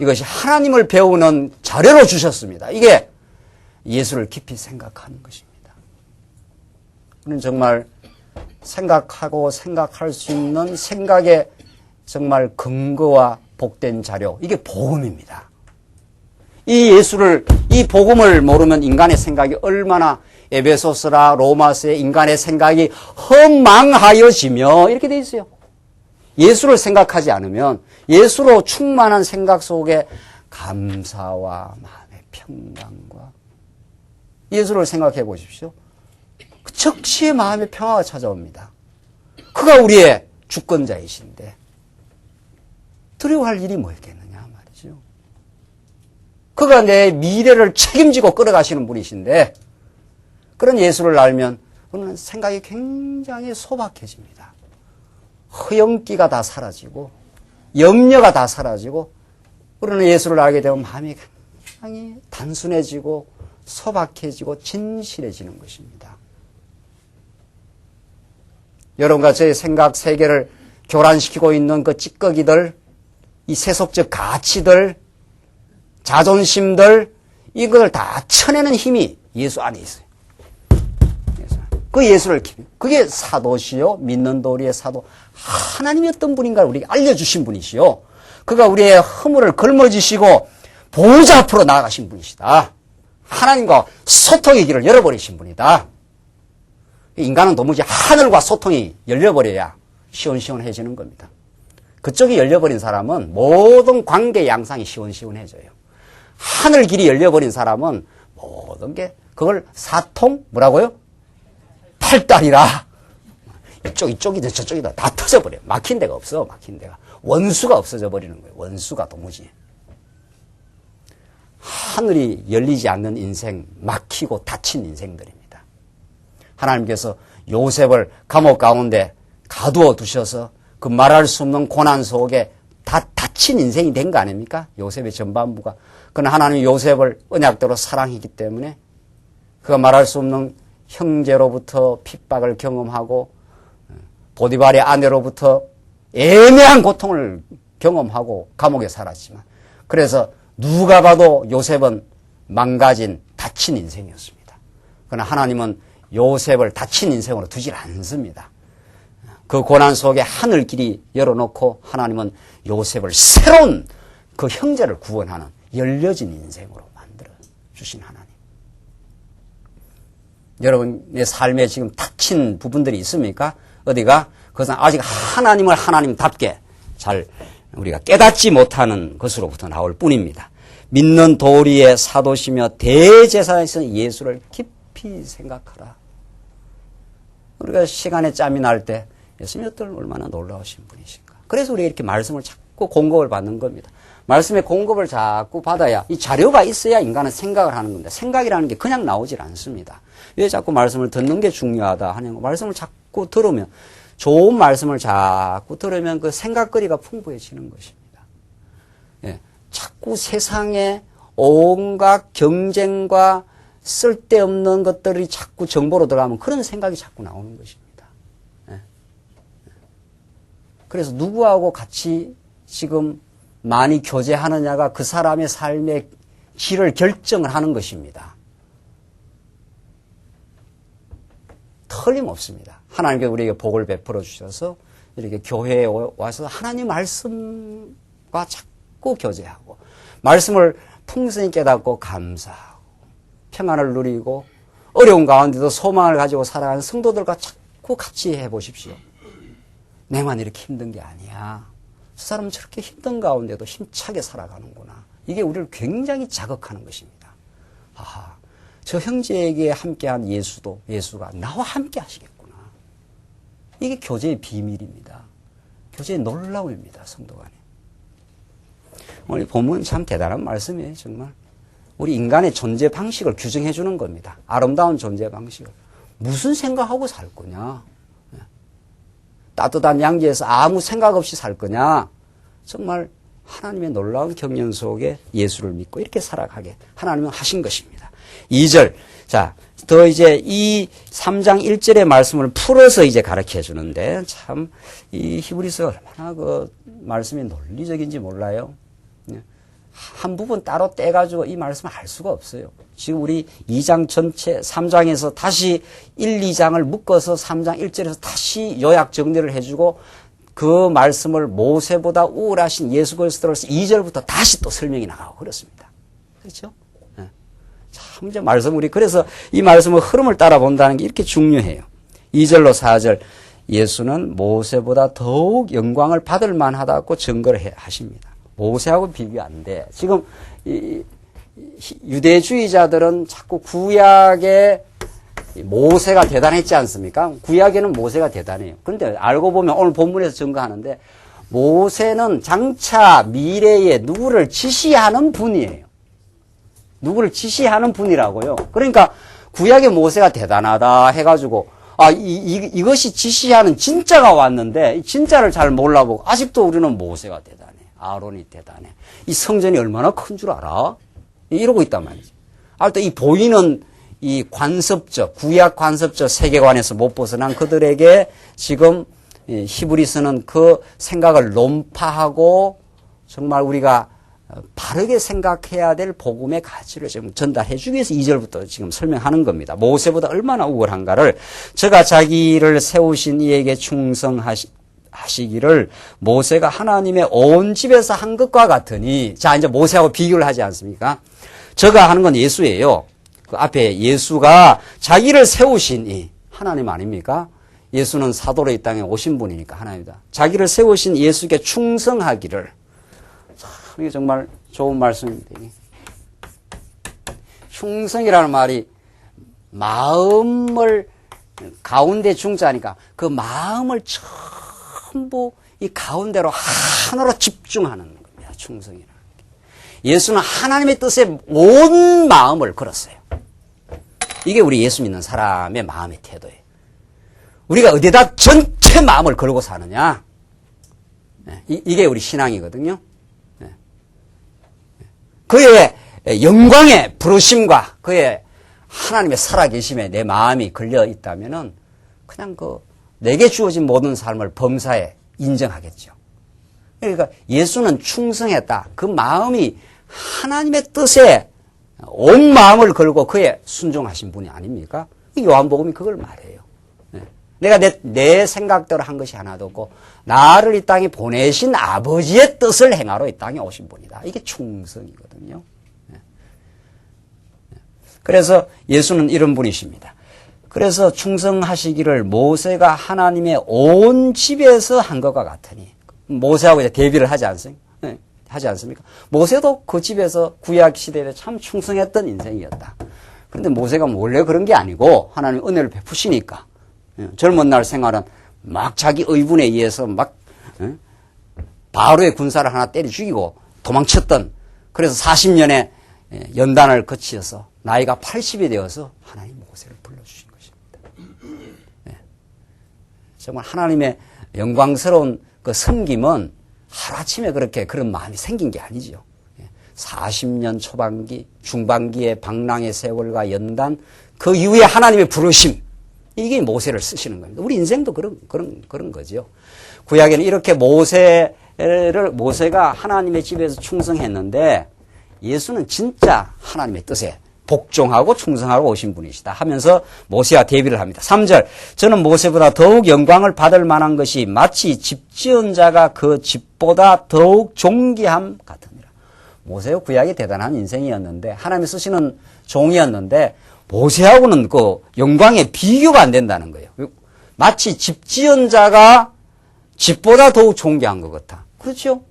이것이 하나님을 배우는 자료로 주셨습니다. 이게 예수를 깊이 생각하는 것입니다. 우리는 정말 생각하고 생각할 수 있는 생각의 정말 근거와 복된 자료, 이게 복음입니다. 이 예수를, 이 복음을 모르면 인간의 생각이 얼마나 에베소서라 로마서의 인간의 생각이 허망하여지며 이렇게 돼 있어요. 예수를 생각하지 않으면 예수로 충만한 생각 속에 감사와 마음의 평강과 예수를 생각해 보십시오. 즉시 마음의 평화가 찾아옵니다. 그가 우리의 주권자이신데 두려워할 일이 뭐였겠느냐 말이죠. 그가 내 미래를 책임지고 끌어가시는 분이신데 그런 예수를 알면 우리는 생각이 굉장히 소박해집니다. 허영기가 다 사라지고 염려가 다 사라지고 우리는 예수를 알게 되면 마음이 굉장히 단순해지고 소박해지고 진실해지는 것입니다. 여러분과 저의 생각 세계를 교란시키고 있는 그 찌꺼기들, 이 세속적 가치들, 자존심들, 이걸 다 쳐내는 힘이 예수 안에 있어요. 그 예수를, 그게 사도시요, 믿는 도리의 사도, 하나님이 어떤 분인가를 우리에게 알려주신 분이시요. 그가 우리의 허물을 걸머지시고 보호자 앞으로 나아가신 분이시다. 하나님과 소통의 길을 열어버리신 분이다. 인간은 도무지 하늘과 소통이 열려버려야 시원시원해지는 겁니다. 그쪽이 열려버린 사람은 모든 관계 양상이 시원시원해져요. 하늘 길이 열려버린 사람은 모든 게 그걸 사통 뭐라고요? 팔달이라. 이쪽이다 저쪽이다 다 터져버려요. 막힌 데가 없어. 막힌 데가. 원수가 없어져 버리는 거예요. 원수가 도무지. 하늘이 열리지 않는 인생, 막히고 닫힌 인생들입니다. 하나님께서 요셉을 감옥 가운데 가두어 두셔서 그 말할 수 없는 고난 속에 다 닫힌 인생이 된 거 아닙니까? 요셉의 전반부가. 그러나 하나님이 요셉을 언약대로 사랑했기 때문에 그가 말할 수 없는 형제로부터 핍박을 경험하고 보디발의 아내로부터 애매한 고통을 경험하고 감옥에 살았지만, 그래서 누가 봐도 요셉은 망가진 다친 인생이었습니다. 그러나 하나님은 요셉을 다친 인생으로 두질 않습니다. 그 고난 속에 하늘 길이 열어놓고 하나님은 요셉을 새로운 그 형제를 구원하는 열려진 인생으로 만들어 주신 하나님. 여러분의 삶에 지금 닫힌 부분들이 있습니까? 어디가? 그것은 아직 하나님을 하나님답게 잘 우리가 깨닫지 못하는 것으로부터 나올 뿐입니다. 믿는 도리의 사도시며 대제사장이신 예수를 깊이 생각하라. 우리가 시간에 짬이 날 때 예수님이 얼마나 놀라우신 분이신가. 그래서 우리가 이렇게 말씀을 자꾸 공급을 받는 겁니다. 말씀의 공급을 자꾸 받아야, 이 자료가 있어야 인간은 생각을 하는 겁니다. 생각이라는 게 그냥 나오질 않습니다. 왜 자꾸 말씀을 듣는 게 중요하다 하냐고. 말씀을 자꾸 들으면, 좋은 말씀을 자꾸 들으면 그 생각거리가 풍부해지는 것입니다. 예, 자꾸 세상에 온갖 경쟁과 쓸데없는 것들이 자꾸 정보로 들어가면 그런 생각이 자꾸 나오는 것입니다. 예. 그래서 누구하고 같이 지금 많이 교제하느냐가 그 사람의 삶의 질을 결정을 하는 것입니다. 틀림없습니다. 하나님께서 우리에게 복을 베풀어 주셔서 이렇게 교회에 와서 하나님 말씀과 자꾸 교제하고 말씀을 풍성히 깨닫고 감사하고 평안을 누리고 어려운 가운데도 소망을 가지고 살아가는 성도들과 자꾸 같이 해보십시오. 내만 이렇게 힘든 게 아니야. 저 사람은 저렇게 힘든 가운데도 힘차게 살아가는구나. 이게 우리를 굉장히 자극하는 것입니다. 아하, 저 형제에게 함께한 예수가 나와 함께 하시겠구나. 이게 교제의 비밀입니다. 교제의 놀라움입니다. 성도 간에. 오늘 본문 참 대단한 말씀이에요. 정말. 우리 인간의 존재 방식을 규정해 주는 겁니다. 아름다운 존재 방식을. 무슨 생각하고 살 거냐. 따뜻한 양지에서 아무 생각 없이 살 거냐. 정말 하나님의 놀라운 경륜 속에 예수를 믿고 이렇게 살아가게 하나님은 하신 것입니다. 2절. 자, 더 이제 이 3장 1절의 말씀을 풀어서 이제 가르쳐 주는데 참 이 히브리서 얼마나 그 말씀이 논리적인지 몰라요. 한 부분 따로 떼가지고 이 말씀을 알 수가 없어요. 지금 우리 2장 전체 3장에서 다시 1, 2장을 묶어서 3장 1절에서 다시 요약 정리를 해주고 그 말씀을 모세보다 우월하신 예수 그리스도로서 2절부터 다시 또 설명이 나가고 그렇습니다. 그렇죠? 네. 참 이제 말씀 우리 그래서 이 말씀의 흐름을 따라 본다는 게 이렇게 중요해요. 2절로 4절 예수는 모세보다 더욱 영광을 받을 만하다고 증거를 하십니다. 모세하고 비교 안 돼. 지금 유대주의자들은 자꾸 구약에 모세가 대단했지 않습니까? 구약에는 모세가 대단해요. 그런데 알고 보면 오늘 본문에서 증거하는데 모세는 장차 미래에 누구를 지시하는 분이에요. 누구를 지시하는 분이라고요. 그러니까 구약의 모세가 대단하다 해가지고 이것이 지시하는 진짜가 왔는데 이 진짜를 잘 몰라보고 아직도 우리는 모세가 대단해. 아론이 대단해. 이 성전이 얼마나 큰 줄 알아? 이러고 있단 말이죠. 또 이 보이는 이 관습적, 구약 관습적 세계관에서 못 벗어난 그들에게 지금 히브리서는 그 생각을 논파하고 정말 우리가 바르게 생각해야 될 복음의 가치를 지금 전달해 주기 위해서 2절부터 지금 설명하는 겁니다. 모세보다 얼마나 우월한가를 저가 자기를 세우신 이에게 충성하시기를 모세가 하나님의 온 집에서 한 것과 같으니 자 이제 모세하고 비교를 하지 않습니까? 저가 하는 건 예수예요. 그 앞에 예수가 자기를 세우신 이 하나님 아닙니까? 예수는 사도로 이 땅에 오신 분이니까 하나님이다. 자기를 세우신 예수께 충성하기를 이게 정말 좋은 말씀입니다. 충성이라는 말이 마음을 가운데 중자니까 그 마음을 전부 이 가운데로 하나로 집중하는 겁니다. 충성이라는 게. 예수는 하나님의 뜻에 온 마음을 걸었어요. 이게 우리 예수 믿는 사람의 마음의 태도예요. 우리가 어디에다 전체 마음을 걸고 사느냐. 이게 우리 신앙이거든요. 그의 영광의 부르심과 그의 하나님의 살아계심에 내 마음이 걸려 있다면은 그냥 내게 주어진 모든 삶을 범사에 인정하겠죠. 그러니까 예수는 충성했다. 그 마음이 하나님의 뜻에 온 마음을 걸고 그에 순종하신 분이 아닙니까? 요한복음이 그걸 말해요. 내가 내 생각대로 한 것이 하나도 없고 나를 이 땅에 보내신 아버지의 뜻을 행하러 이 땅에 오신 분이다. 이게 충성이거든요. 그래서 예수는 이런 분이십니다. 그래서 충성하시기를 모세가 하나님의 온 집에서 한 것과 같으니 모세하고 이제 대비를 하지 않습니까? 모세도 그 집에서 구약 시대에 참 충성했던 인생이었다. 그런데 모세가 원래 그런 게 아니고 하나님 은혜를 베푸시니까 젊은 날 생활은 막 자기 의분에 의해서 막 바로의 군사를 하나 때려 죽이고 도망쳤던, 그래서 40년의 연단을 거치어서 나이가 80이 되어서 하나님 모세를 불러주신 것입니다. 정말 하나님의 영광스러운 그 섬김은 하루아침에 그렇게 그런 마음이 생긴 게 아니죠. 40년 초반기, 중반기의 방랑의 세월과 연단, 그 이후에 하나님의 부르심, 이게 모세를 쓰시는 겁니다. 우리 인생도 그런 거죠. 구약에는 이렇게 모세가 하나님의 집에서 충성했는데 예수는 진짜 하나님의 뜻에 복종하고 충성하고 오신 분이시다 하면서 모세와 대비를 합니다. 3절, 저는 모세보다 더욱 영광을 받을 만한 것이 마치 집 지은 자가 그 집보다 더욱 존귀함 같으니라. 모세의 구약이 대단한 인생이었는데 하나님이 쓰시는 종이었는데 모세하고는 그 영광의 비교가 안 된다는 거예요. 마치 집 지은 자가 집보다 더욱 존귀한 것 같아. 그렇죠?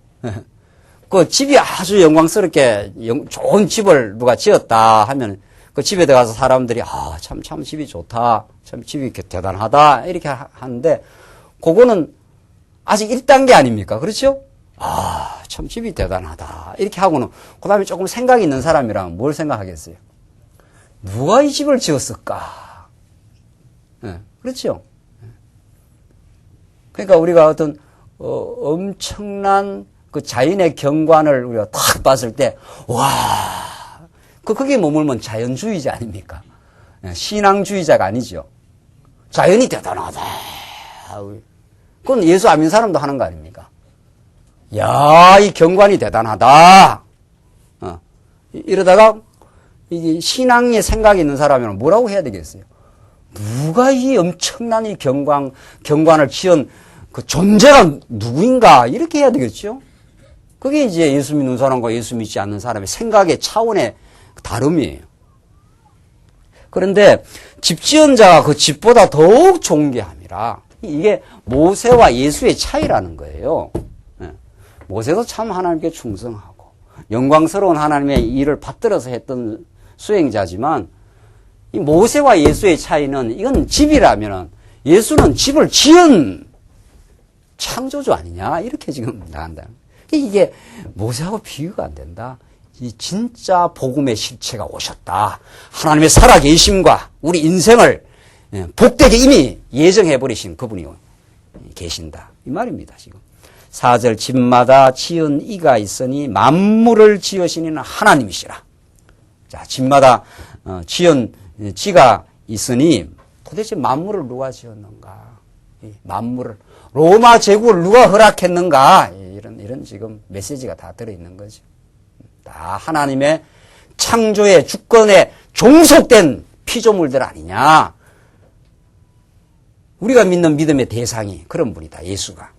그 집이 아주 영광스럽게 좋은 집을 누가 지었다 하면 그 집에 들어가서 사람들이 참 집이 좋다, 참 집이 대단하다 이렇게 하는데 그거는 아직 1단계 아닙니까? 그렇죠? 참 집이 대단하다 이렇게 하고는 그 다음에 조금 생각이 있는 사람이라면 뭘 생각하겠어요? 누가 이 집을 지었을까? 그렇죠? 그러니까 우리가 어떤 엄청난 그 자연의 경관을 우리가 탁 봤을 때, 와, 거기에 머물면 자연주의자 아닙니까? 신앙주의자가 아니죠. 자연이 대단하다. 그건 예수 안 믿는 사람도 하는 거 아닙니까? 야, 이 경관이 대단하다. 이러다가 이제 신앙의 생각이 있는 사람이면 뭐라고 해야 되겠어요? 누가 이 엄청난 이 경관을 지은 그 존재가 누구인가? 이렇게 해야 되겠죠? 그게 이제 예수 믿는 사람과 예수 믿지 않는 사람의 생각의 차원의 다름이에요. 그런데 집 지은 자가 그 집보다 더욱 존귀함이라. 이게 모세와 예수의 차이라는 거예요. 모세도 참 하나님께 충성하고 영광스러운 하나님의 일을 받들어서 했던 수행자지만 이 모세와 예수의 차이는 이건 집이라면 예수는 집을 지은 창조주 아니냐 이렇게 지금 나간다. 이게 모세하고 비교가 안 된다. 이 진짜 복음의 실체가 오셨다. 하나님의 살아계심과 우리 인생을 복되게 이미 예정해버리신 그분이 계신다. 이 말입니다. 지금 4절, 집마다 지은 이가 있으니 만물을 지으시는 하나님이시라. 자, 집마다 지은 지가 있으니 도대체 만물을 누가 지었는가? 만물을, 로마 제국을 누가 허락했는가? 이런 지금 메시지가 다 들어있는 거죠. 다 하나님의 창조의 주권에 종속된 피조물들 아니냐. 우리가 믿는 믿음의 대상이 그런 분이다. 예수가.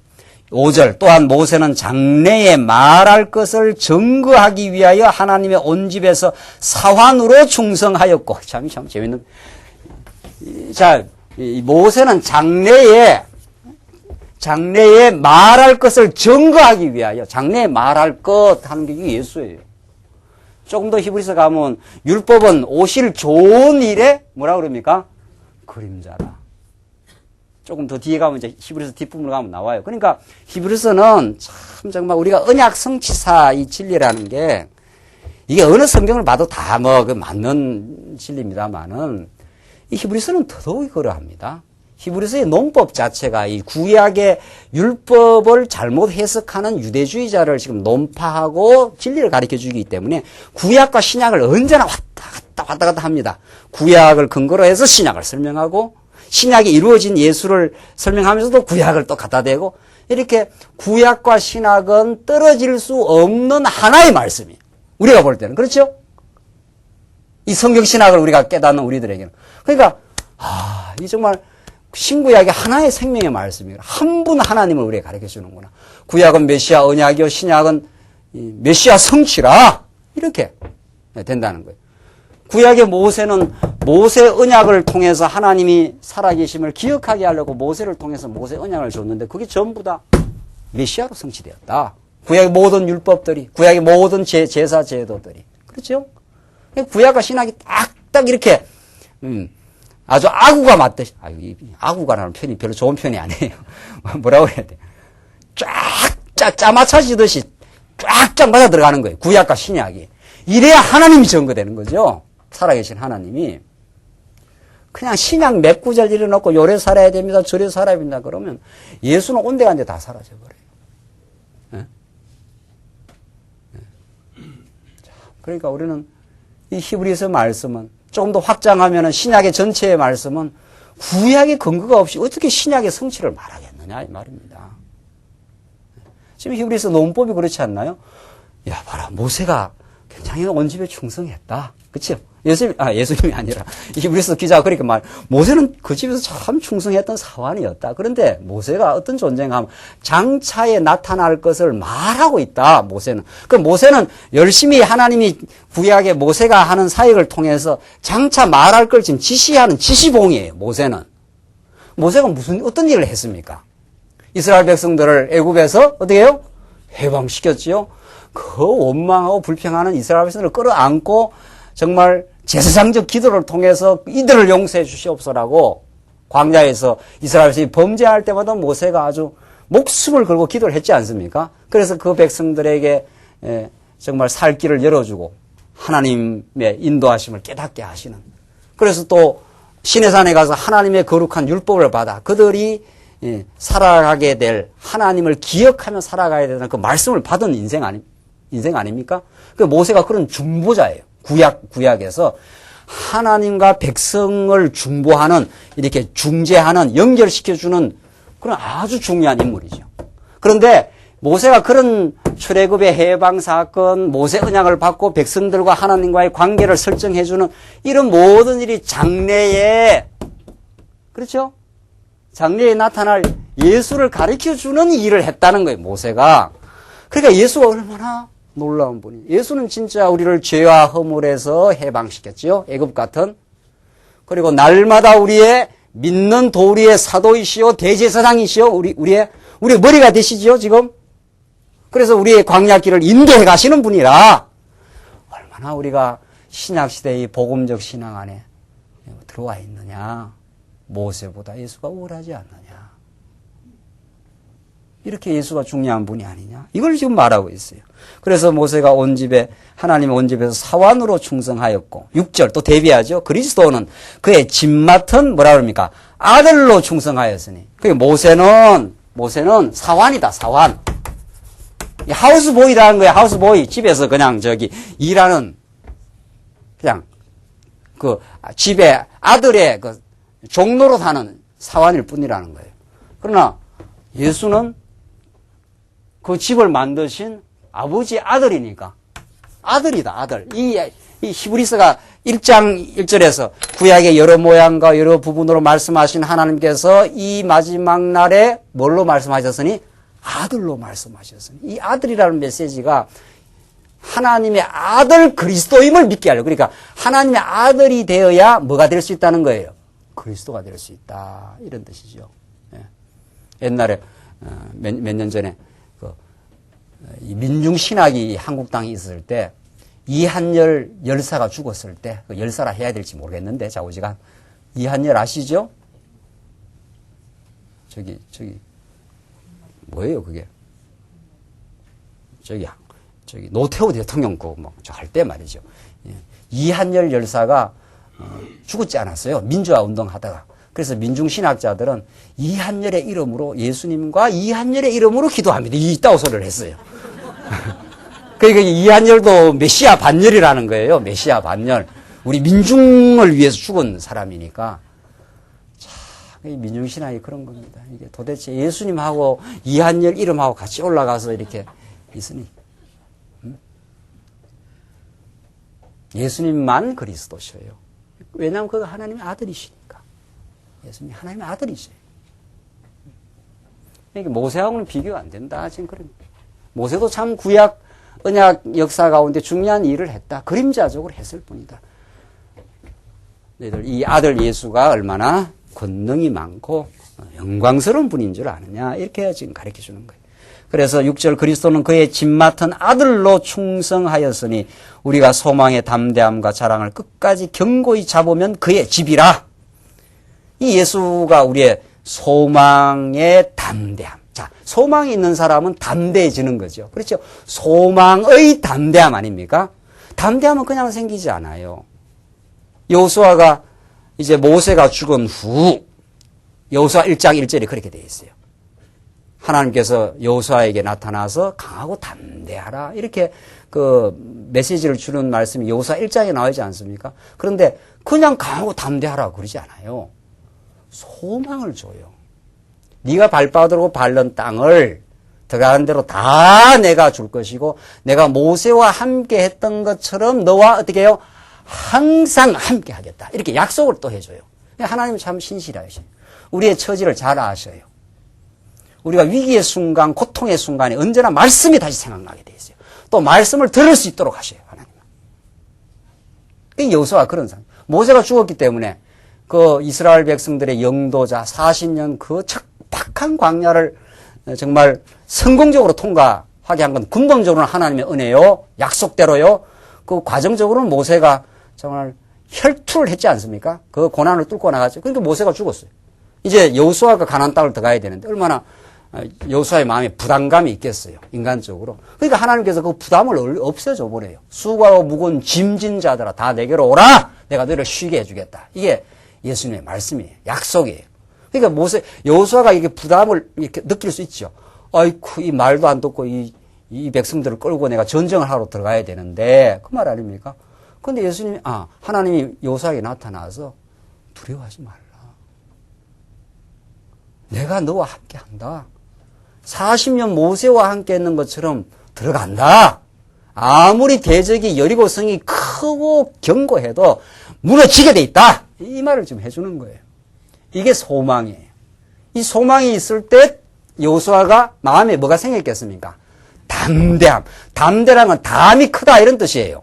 5절, 또한 모세는 장래에 말할 것을 증거하기 위하여 하나님의 온 집에서 사환으로 충성하였고. 참 재밌는. 자, 모세는 장래에 말할 것을 증거하기 위하여, 장래에 말할 것 하는 게 예수예요. 조금 더 히브리서 가면 율법은 오실 좋은 일에 뭐라 그럽니까? 그림자라. 조금 더 뒤에 가면 이제 히브리서 뒷부분으로 가면 나와요. 그러니까 히브리서는 참 정말 우리가 언약 성취사 이 진리라는 게 이게 어느 성경을 봐도 다 그 맞는 진리입니다만은 이 히브리서는 더더욱 그러합니다. 히브리서의 논법 자체가 이 구약의 율법을 잘못 해석하는 유대주의자를 지금 논파하고 진리를 가르쳐 주기 때문에 구약과 신약을 언제나 왔다 갔다 합니다. 구약을 근거로 해서 신약을 설명하고 신약이 이루어진 예수를 설명하면서도 구약을 또 갖다 대고 이렇게 구약과 신약은 떨어질 수 없는 하나의 말씀이에요. 우리가 볼 때는. 그렇죠? 이 성경 신학을 우리가 깨닫는 우리들에게는. 그러니까, 이 정말 신구약의 하나의 생명의 말씀이에요. 한 분 하나님을 우리에게 가르쳐 주는구나. 구약은 메시아 언약이요, 신약은 메시아 성취라. 이렇게 된다는 거예요. 구약의 모세는 모세 언약을 통해서 하나님이 살아계심을 기억하게 하려고 모세를 통해서 모세 언약을 줬는데 그게 전부 다 메시아로 성취되었다. 구약의 모든 율법들이, 구약의 모든 제사 제도들이. 그렇죠? 구약과 신약이 딱딱 이렇게 아주 아구가 맞듯이, 아구가라는 표현이 별로 좋은 표현이 아니에요. 뭐라고 해야 돼? 짜맞춰지듯이 쫙쫙 맞아 들어가는 거예요. 구약과 신약이. 이래야 하나님이 증거되는 거죠. 살아계신 하나님이. 그냥 신약 몇 구절 일어놓고 요래 살아야 됩니다. 저래 살아야 됩니다. 그러면 예수는 온데간데 다 사라져버려요. 네? 네. 그러니까 우리는 이 히브리서 말씀은 조금 더 확장하면 신약의 전체의 말씀은 구약의 근거가 없이 어떻게 신약의 성취를 말하겠느냐 이 말입니다. 지금 히브리서 논법이 그렇지 않나요? 야 봐라 모세가 굉장히 온 집에 충성했다. 그렇죠? 예수님이 아니라 히브리서 기자가 그렇게 모세는 그 집에서 참 충성했던 사환이었다. 그런데 모세가 어떤 존재인가 하면 장차에 나타날 것을 말하고 있다. 모세는. 그 모세는 열심히 하나님이 구약에 모세가 하는 사역을 통해서 장차 말할 걸 지금 지시하는 지시봉이에요. 모세는. 모세가 어떤 일을 했습니까? 이스라엘 백성들을 애굽에서 어떻게 해요? 해방시켰지요. 그 원망하고 불평하는 이스라엘 백성들을 끌어안고 정말 제사장적 기도를 통해서 이들을 용서해 주시옵소라고 광야에서 이스라엘 백성이 범죄할 때마다 모세가 아주 목숨을 걸고 기도를 했지 않습니까? 그래서 그 백성들에게 정말 살 길을 열어주고 하나님의 인도하심을 깨닫게 하시는. 그래서 또 시내산에 가서 하나님의 거룩한 율법을 받아 그들이 살아가게 될 하나님을 기억하며 살아가야 되는 그 말씀을 받은 인생 아닙니까? 그 모세가 그런 중보자예요. 구약에서 하나님과 백성을 중보하는, 이렇게 중재하는, 연결시켜주는 그런 아주 중요한 인물이죠. 그런데 모세가 그런 출애굽의 해방 사건, 모세 언약을 받고 백성들과 하나님과의 관계를 설정해주는 이런 모든 일이 장래에, 그렇죠? 장래에 나타날 예수를 가르쳐주는 일을 했다는 거예요, 모세가. 그러니까 예수가 얼마나 놀라운 분이. 예수는 진짜 우리를 죄와 허물에서 해방시켰지요. 애굽 같은. 그리고 날마다 우리의 믿는 도리의 사도이시오, 대제사장이시오. 우리의 머리가 되시지요, 지금. 그래서 우리의 광야길을 인도해 가시는 분이라 얼마나 우리가 신약시대의 복음적 신앙 안에 들어와 있느냐. 모세보다 예수가 우월하지 않느냐. 이렇게 예수가 중요한 분이 아니냐. 이걸 지금 말하고 있어요. 그래서 모세가 온 집에, 하나님의 온 집에서 사환으로 충성하였고, 6절 또 대비하죠. 그리스도는 그의 집 맡은 뭐라 그럽니까? 아들로 충성하였으니. 그러니까 모세는 사환이다, 사환. 하우스보이라는 거예요, 하우스보이. 집에서 그냥 일하는, 그냥, 집에 아들의 종로로 사는 사환일 뿐이라는 거예요. 그러나 예수는 그 집을 만드신 아버지의 아들이니까 아들이다, 아들. 이 히브리서가 1장 1절에서 구약의 여러 모양과 여러 부분으로 말씀하신 하나님께서 이 마지막 날에 뭘로 말씀하셨으니? 아들로 말씀하셨으니. 이 아들이라는 메시지가 하나님의 아들 그리스도임을 믿게 하려고. 그러니까 하나님의 아들이 되어야 뭐가 될 수 있다는 거예요? 그리스도가 될 수 있다. 이런 뜻이죠. 예. 옛날에 몇 년 전에 이 민중신학이 한국 땅에 있을 때 이한열 열사가 죽었을 때, 열사라 해야 될지 모르겠는데 좌우지간 이한열 아시죠? 저기 뭐예요 그게? 저기 노태우 대통령 할 때 말이죠. 예. 이한열 열사가 죽었지 않았어요. 민주화 운동하다가. 그래서 민중신학자들은 이한열의 이름으로, 예수님과 이한열의 이름으로 기도합니다. 있다고 소리를 했어요. 그러니까 이한열도 메시아 반열이라는 거예요. 메시아 반열. 우리 민중을 위해서 죽은 사람이니까. 자, 민중신앙이 그런 겁니다. 이게 도대체 예수님하고 이한열 이름하고 같이 올라가서 이렇게 있으니 예수님만 그리스도셔요. 왜냐하면 그가 하나님의 아들이시니까. 예수님이 하나님의 아들이셔요. 이게 모세하고는 비교가 안 된다. 지금 그런. 모세도 참 구약 언약 역사 가운데 중요한 일을 했다. 그림자적으로 했을 뿐이다. 너희들 이 아들 예수가 얼마나 권능이 많고 영광스러운 분인 줄 아느냐. 이렇게 지금 가르쳐 주는 거예요. 그래서 6절 그리스도는 그의 집 맡은 아들로 충성하였으니 우리가 소망의 담대함과 자랑을 끝까지 견고히 잡으면 그의 집이라. 이 예수가 우리의 소망의 담대함. 자, 소망이 있는 사람은 담대해지는 거죠. 그렇죠? 소망의 담대함 아닙니까? 담대함은 그냥 생기지 않아요. 여호수아가 이제 모세가 죽은 후 여호수아 1장 1절에 그렇게 되어 있어요. 하나님께서 여호수아에게 나타나서 강하고 담대하라. 이렇게 그 메시지를 주는 말씀이 여호수아 1장에 나오지 않습니까? 그런데 그냥 강하고 담대하라 그러지 않아요. 소망을 줘요. 네가 발바닥으로 밟는 땅을 들어가는 대로 다 내가 줄 것이고 내가 모세와 함께 했던 것처럼 너와 어떻게 해요? 항상 함께 하겠다. 이렇게 약속을 또 해줘요. 하나님은 참 신실하셔요. 우리의 처지를 잘 아셔요. 우리가 위기의 순간, 고통의 순간에 언제나 말씀이 다시 생각나게 돼 있어요. 또 말씀을 들을 수 있도록 하셔요. 하나님은. 여호수아가 그런 사람. 모세가 죽었기 때문에 그 이스라엘 백성들의 영도자 40년 그 척박한 광야를 정말 성공적으로 통과하게 한 건 근본적으로는 하나님의 은혜요. 약속대로요. 그 과정적으로는 모세가 정말 혈투를 했지 않습니까? 그 고난을 뚫고 나갔죠. 그러니까 모세가 죽었어요. 이제 여호수아가 가나안 땅을 들어가야 되는데 얼마나 여호수아의 마음에 부담감이 있겠어요. 인간적으로. 그러니까 하나님께서 그 부담을 없애줘 버려요. 수고하고 무거운 짐진 자들아 다 내게로 오라. 내가 너를 쉬게 해주겠다. 이게 예수님의 말씀이에요. 약속이에요. 그러니까 여호수아가 이렇게 부담을 이렇게 느낄 수 있죠. 아이쿠, 이 말도 안 듣고 이 백성들을 끌고 내가 전쟁을 하러 들어가야 되는데 그 말 아닙니까? 근데 예수님이 하나님이 여호수아에게 나타나서 두려워하지 말라. 내가 너와 함께 한다. 40년 모세와 함께 했는 것처럼 들어간다. 아무리 대적이 여리고성이 크고 견고해도 무너지게 돼 있다. 이 말을 좀 해주는 거예요. 이게 소망이에요. 이 소망이 있을 때 여호수아가 마음에 뭐가 생겼겠습니까? 담대함. 담대란 건 담이 크다 이런 뜻이에요.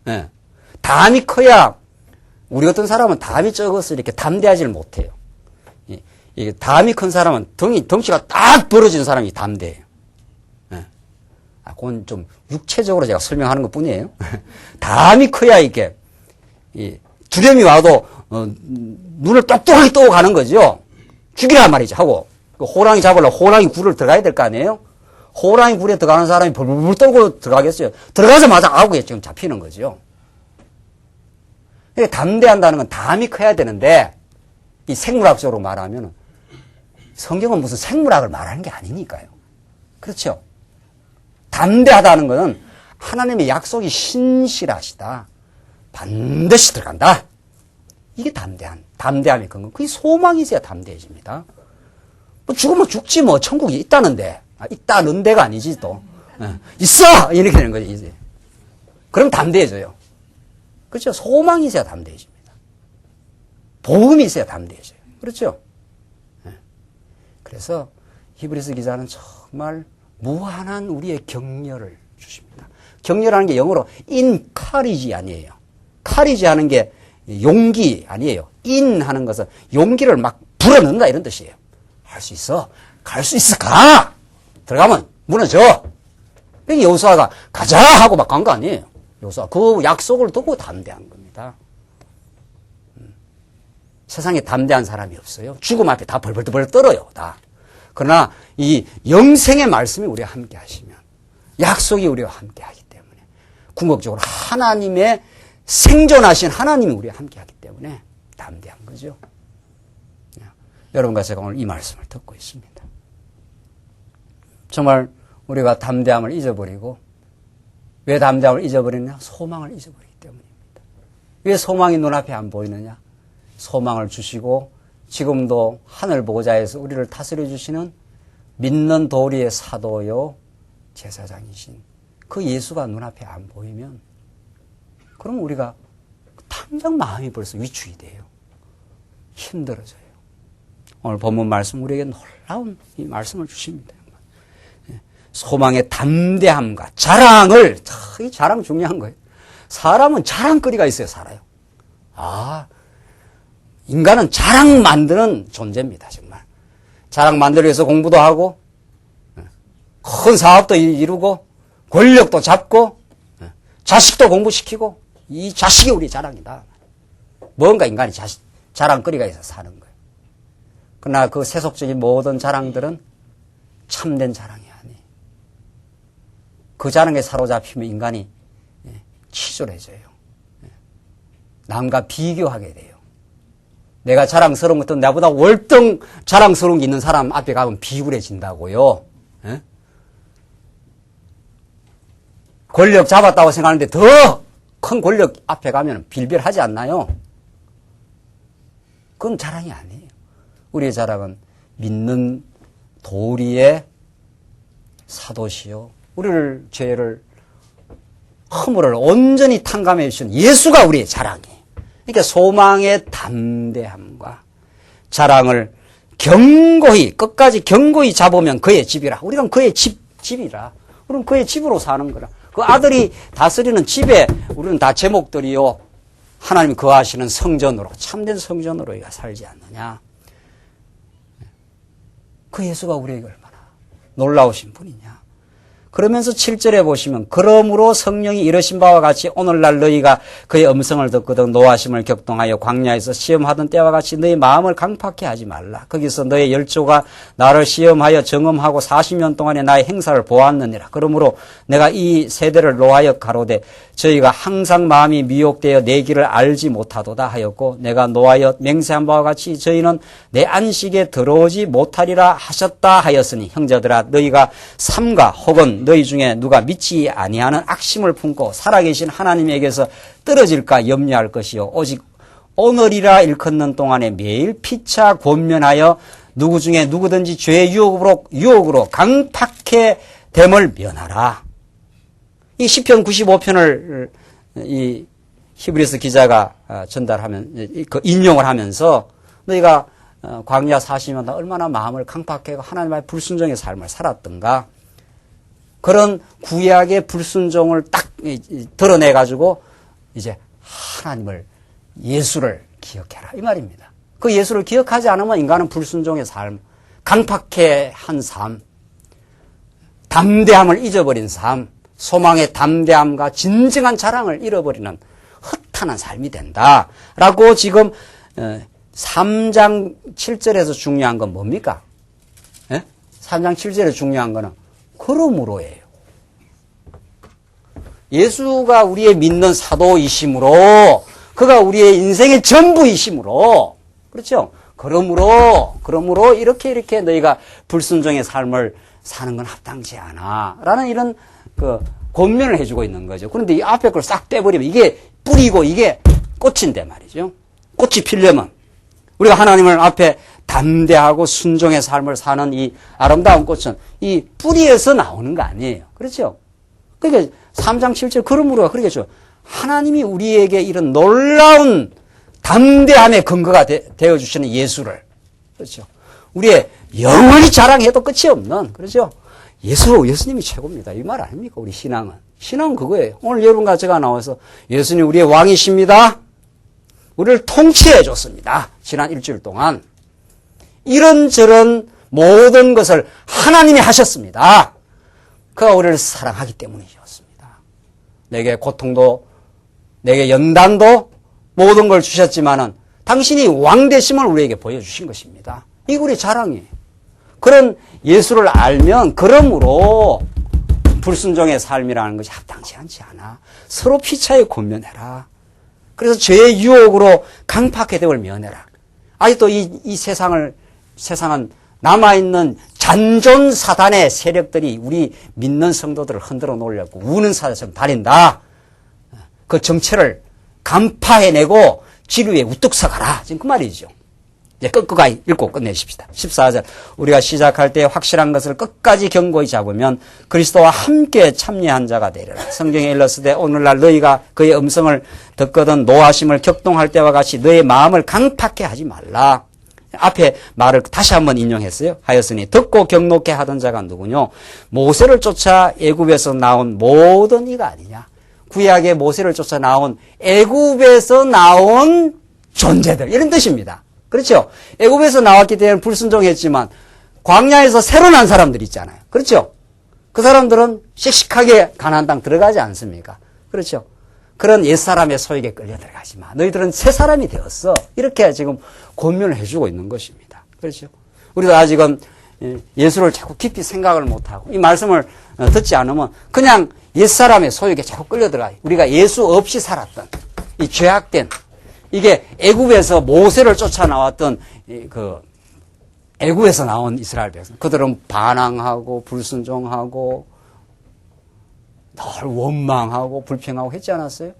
네. 담이 커야 우리 같은 사람은 담이 적어서 이렇게 담대하지를 못해요. 이게 담이 큰 사람은 덩치가 딱 벌어진 사람이 담대해요. 네. 그건 좀 육체적으로 제가 설명하는 것 뿐이에요. 담이 커야 이렇게 두려움이 와도 눈을 똑똑하게 뜨고 가는 거죠. 죽이란 말이죠. 하고 호랑이 잡으려고 호랑이 굴을 들어가야 될 거 아니에요. 호랑이 굴에 들어가는 사람이 벌벌 떨고 들어가겠어요. 들어가자마자 아구에 지금 잡히는 거죠. 그러니까 담대한다는 건 담이 커야 되는데 이 생물학적으로 말하면 성경은 무슨 생물학을 말하는 게 아니니까요. 그렇죠? 담대하다는 것은 하나님의 약속이 신실하시다. 반드시 들어간다. 이게 담대함의 근거. 그게 소망이 있어야 담대해집니다. 뭐 죽으면 죽지 뭐 천국이 있다는데. 있다는 데가 아니지 또. 있어! 이렇게 되는 거죠. 이제. 그럼 담대해져요. 그렇죠? 소망이 있어야 담대해집니다. 복음이 있어야 담대해져요. 그렇죠? 그래서 히브리서 기자는 정말 무한한 우리의 격려를 주십니다. 격려라는 게 영어로 encourage 아니에요. courage 하는 게 용기 아니에요. in 하는 것은 용기를 막 불어넣는다 이런 뜻이에요. 할 수 있어. 갈 수 있어. 가! 들어가면 무너져. 그러니까 여호수아가 가자 하고 막 간 거 아니에요. 여호수아 그 약속을 두고 담대한 겁니다. 세상에 담대한 사람이 없어요. 죽음 앞에 다 벌벌벌 떨어요. 다. 그러나 이 영생의 말씀이 우리와 함께 하시면 약속이 우리와 함께 하기 때문에 궁극적으로 하나님의 생존하신 하나님이 우리와 함께 하기 때문에 담대한 거죠. 여러분과 제가 오늘 이 말씀을 듣고 있습니다. 정말 우리가 담대함을 잊어버리고 왜 담대함을 잊어버리느냐? 소망을 잊어버리기 때문입니다. 왜 소망이 눈앞에 안 보이느냐? 소망을 주시고 지금도 하늘 보좌에서 우리를 다스려 주시는 믿는 도리의 사도요 제사장이신 그 예수가 눈앞에 안 보이면 그럼 우리가 당장 마음이 벌써 위축이 돼요. 힘들어져요. 오늘 본문 말씀 우리에게 놀라운 이 말씀을 주십니다. 소망의 담대함과 자랑을, 이 자랑 중요한 거예요. 사람은 자랑거리가 있어야 살아요. 인간은 자랑 만드는 존재입니다, 정말. 자랑 만들기 위해서 공부도 하고, 큰 사업도 이루고, 권력도 잡고, 자식도 공부시키고, 이 자식이 우리 자랑이다. 뭔가 인간이 자랑거리가 있어서 사는 거예요. 그러나 그 세속적인 모든 자랑들은 참된 자랑이 아니에요. 그 자랑에 사로잡히면 인간이 치졸해져요. 남과 비교하게 돼요. 내가 자랑스러운 것도 나보다 월등 자랑스러운 게 있는 사람 앞에 가면 비굴해진다고요. 권력 잡았다고 생각하는데 더 큰 권력 앞에 가면 빌빌하지 않나요? 그건 자랑이 아니에요. 우리의 자랑은 믿는 도리의 사도시요. 우리를 죄를 허물을 온전히 탕감해 주신 예수가 우리의 자랑이에요. 그러니까 소망의 담대함과 자랑을 견고히 끝까지 견고히 잡으면 그의 집이라. 우리는 그의 집이라. 우리는 그의 집으로 사는 거라. 그 아들이 다스리는 집에 우리는 다 제목들이요. 하나님이 거하시는 성전으로 참된 성전으로 우리가 살지 않느냐. 그 예수가 우리에게 얼마나 놀라우신 분이냐. 그러면서 7절에 보시면 그러므로 성령이 이르신 바와 같이 오늘날 너희가 그의 음성을 듣거든 노하심을 격동하여 광야에서 시험하던 때와 같이 너희 마음을 강팍해 하지 말라. 거기서 너의 열조가 나를 시험하여 정음하고 40년 동안에 나의 행사를 보았느니라. 그러므로 내가 이 세대를 노하여 가로되 저희가 항상 마음이 미혹되어 내 길을 알지 못하도다 하였고 내가 노하여 맹세한 바와 같이 저희는 내 안식에 들어오지 못하리라 하셨다 하였으니 형제들아 너희가 삼가 혹은 너희 중에 누가 믿지 아니하는 악심을 품고 살아계신 하나님에게서 떨어질까 염려할 것이요 오직 오늘이라 일컫는 동안에 매일 피차 권면하여 누구 중에 누구든지 죄의 유혹으로 강팍해 됨을 면하라. 이 시편 95편을 이 히브리서 기자가 인용을 하면서 너희가 광야 40년 동안 얼마나 마음을 강팍하고 하나님의 불순종의 삶을 살았던가. 그런 구약의 불순종을 딱 드러내가지고 이제 하나님을 예수를 기억해라 이 말입니다. 그 예수를 기억하지 않으면 인간은 불순종의 삶, 강팍해 한 삶, 담대함을 잊어버린 삶, 소망의 담대함과 진정한 자랑을 잃어버리는 허탄한 삶이 된다라고 지금 3장 7절에서 중요한 건 뭡니까? 3장 7절에 중요한 거는 그러므로예요. 예수가 우리의 믿는 사도이심으로 그가 우리의 인생의 전부이심으로 그렇죠? 그러므로 이렇게 너희가 불순종의 삶을 사는 건 합당치 않아 라는 이런 권면을 해주고 있는 거죠. 그런데 이 앞에 걸 싹 떼버리면 이게 뿌리고 이게 꽃인데 말이죠. 꽃이 피려면 우리가 하나님을 앞에 담대하고 순종의 삶을 사는 이 아름다운 꽃은 이 뿌리에서 나오는 거 아니에요. 그렇죠? 그러니까 3장 7절 그러므로 그러겠죠. 하나님이 우리에게 이런 놀라운 담대함의 근거가 되어주시는 예수를 그렇죠. 우리의 영원히 자랑해도 끝이 없는 그렇죠. 예수님이 최고입니다. 이 말 아닙니까? 우리 신앙은 그거예요. 오늘 여러분과 제가 나와서 예수님 우리의 왕이십니다. 우리를 통치해 줬습니다. 지난 일주일 동안 이런저런 모든 것을 하나님이 하셨습니다. 그가 우리를 사랑하기 때문이었습니다. 내게 고통도 내게 연단도 모든 걸 주셨지만은 당신이 왕 되심을 우리에게 보여주신 것입니다. 이게 우리 자랑이에요. 그런 예수를 알면 그러므로 불순종의 삶이라는 것이 합당치 않지 않아. 서로 피차에 권면해라. 그래서 죄의 유혹으로 강팍해 됨을 면해라. 아직도 이 세상은 남아있는 잔존 사단의 세력들이 우리 믿는 성도들을 흔들어 놓으려고 우는 사자처럼 다닌다. 그 정체를 간파해내고 지루에 우뚝 서가라. 지금 그 말이죠. 이제 끝까지 읽고 끝내십시다. 14절. 우리가 시작할 때 확실한 것을 끝까지 견고히 잡으면 그리스도와 함께 참여한 자가 되리라. 성경에 일렀으되 오늘날 너희가 그의 음성을 듣거든 노하심을 격동할 때와 같이 너의 마음을 강팍해 하지 말라. 앞에 말을 다시 한번 인용했어요. 하였으니 듣고 경록해 하던 자가 누구뇨? 모세를 쫓아 애굽에서 나온 모든 이가 아니냐. 구약의 모세를 쫓아 나온 애굽에서 나온 존재들 이런 뜻입니다. 그렇죠? 애굽에서 나왔기 때문에 불순종했지만 광야에서 새로 난 사람들 있잖아요. 그렇죠? 그 사람들은 씩씩하게 가나안 땅 들어가지 않습니까? 그렇죠? 그런 옛사람의 소욕에 끌려 들어가지 마. 너희들은 새 사람이 되었어. 이렇게 지금 권면을 해주고 있는 것입니다. 그렇죠? 우리도 아직은 예수를 자꾸 깊이 생각을 못하고 이 말씀을 듣지 않으면 그냥 옛사람의 소욕에 자꾸 끌려 들어가요. 우리가 예수 없이 살았던 이 죄악된 이게 애굽에서 모세를 쫓아 나왔던 그 애굽에서 나온 이스라엘 백성. 그들은 반항하고 불순종하고 늘 원망하고 불평하고 했지 않았어요?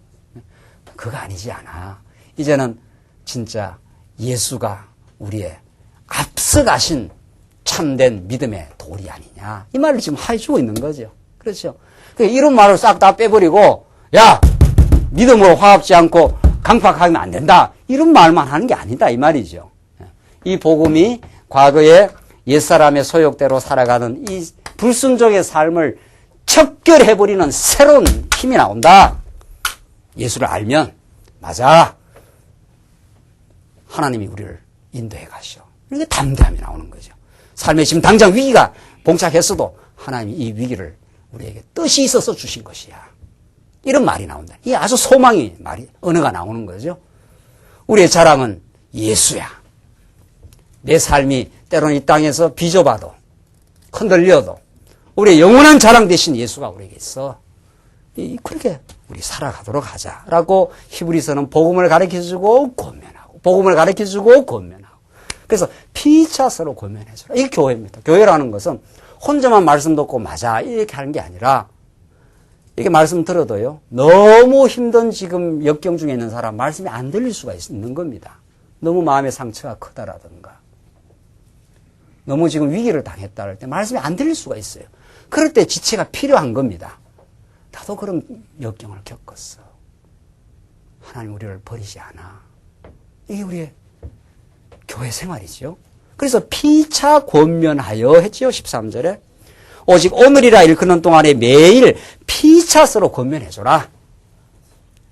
그거 아니지 않아. 이제는 진짜 예수가 우리의 앞서가신 참된 믿음의 돌이 아니냐. 이 말을 지금 해주고 있는 거죠. 그렇죠? 이런 말을 싹 다 빼버리고 야 믿음으로 화합지 않고 강팍하면 안 된다. 이런 말만 하는 게 아니다. 이 말이죠. 이 복음이 과거에 옛사람의 소욕대로 살아가는 이 불순종의 삶을 척결해버리는 새로운 힘이 나온다. 예수를 알면 맞아. 하나님이 우리를 인도해 가시오. 이게 담대함이 나오는 거죠. 삶에 지금 당장 위기가 봉착했어도 하나님이 이 위기를 우리에게 뜻이 있어서 주신 것이야. 이런 말이 나온다. 이게 아주 소망이 언어가 나오는 거죠. 우리의 자랑은 예수야. 내 삶이 때로는 이 땅에서 비좁아도 흔들려도 우리의 영원한 자랑 대신 예수가 우리에게 있어. 그렇게 우리 살아가도록 하자라고 히브리서는 복음을 가르쳐주고 권면하고 복음을 가르쳐주고 권면하고 그래서 피차서로 권면해주라. 이게 교회입니다. 교회라는 것은 혼자만 말씀 듣고 맞아 이렇게 하는 게 아니라 이렇게 말씀 들어도요. 너무 힘든 지금 역경 중에 있는 사람 말씀이 안 들릴 수가 있는 겁니다. 너무 마음의 상처가 크다라든가 너무 지금 위기를 당했다 할 때 말씀이 안 들릴 수가 있어요. 그럴 때 지체가 필요한 겁니다. 나도 그런 역경을 겪었어. 하나님 우리를 버리지 않아. 이게 우리의 교회 생활이죠. 그래서 피차 권면하여 했지요. 13절에. 오직 오늘이라 일컫는 동안에 매일 피차서로 권면해줘라.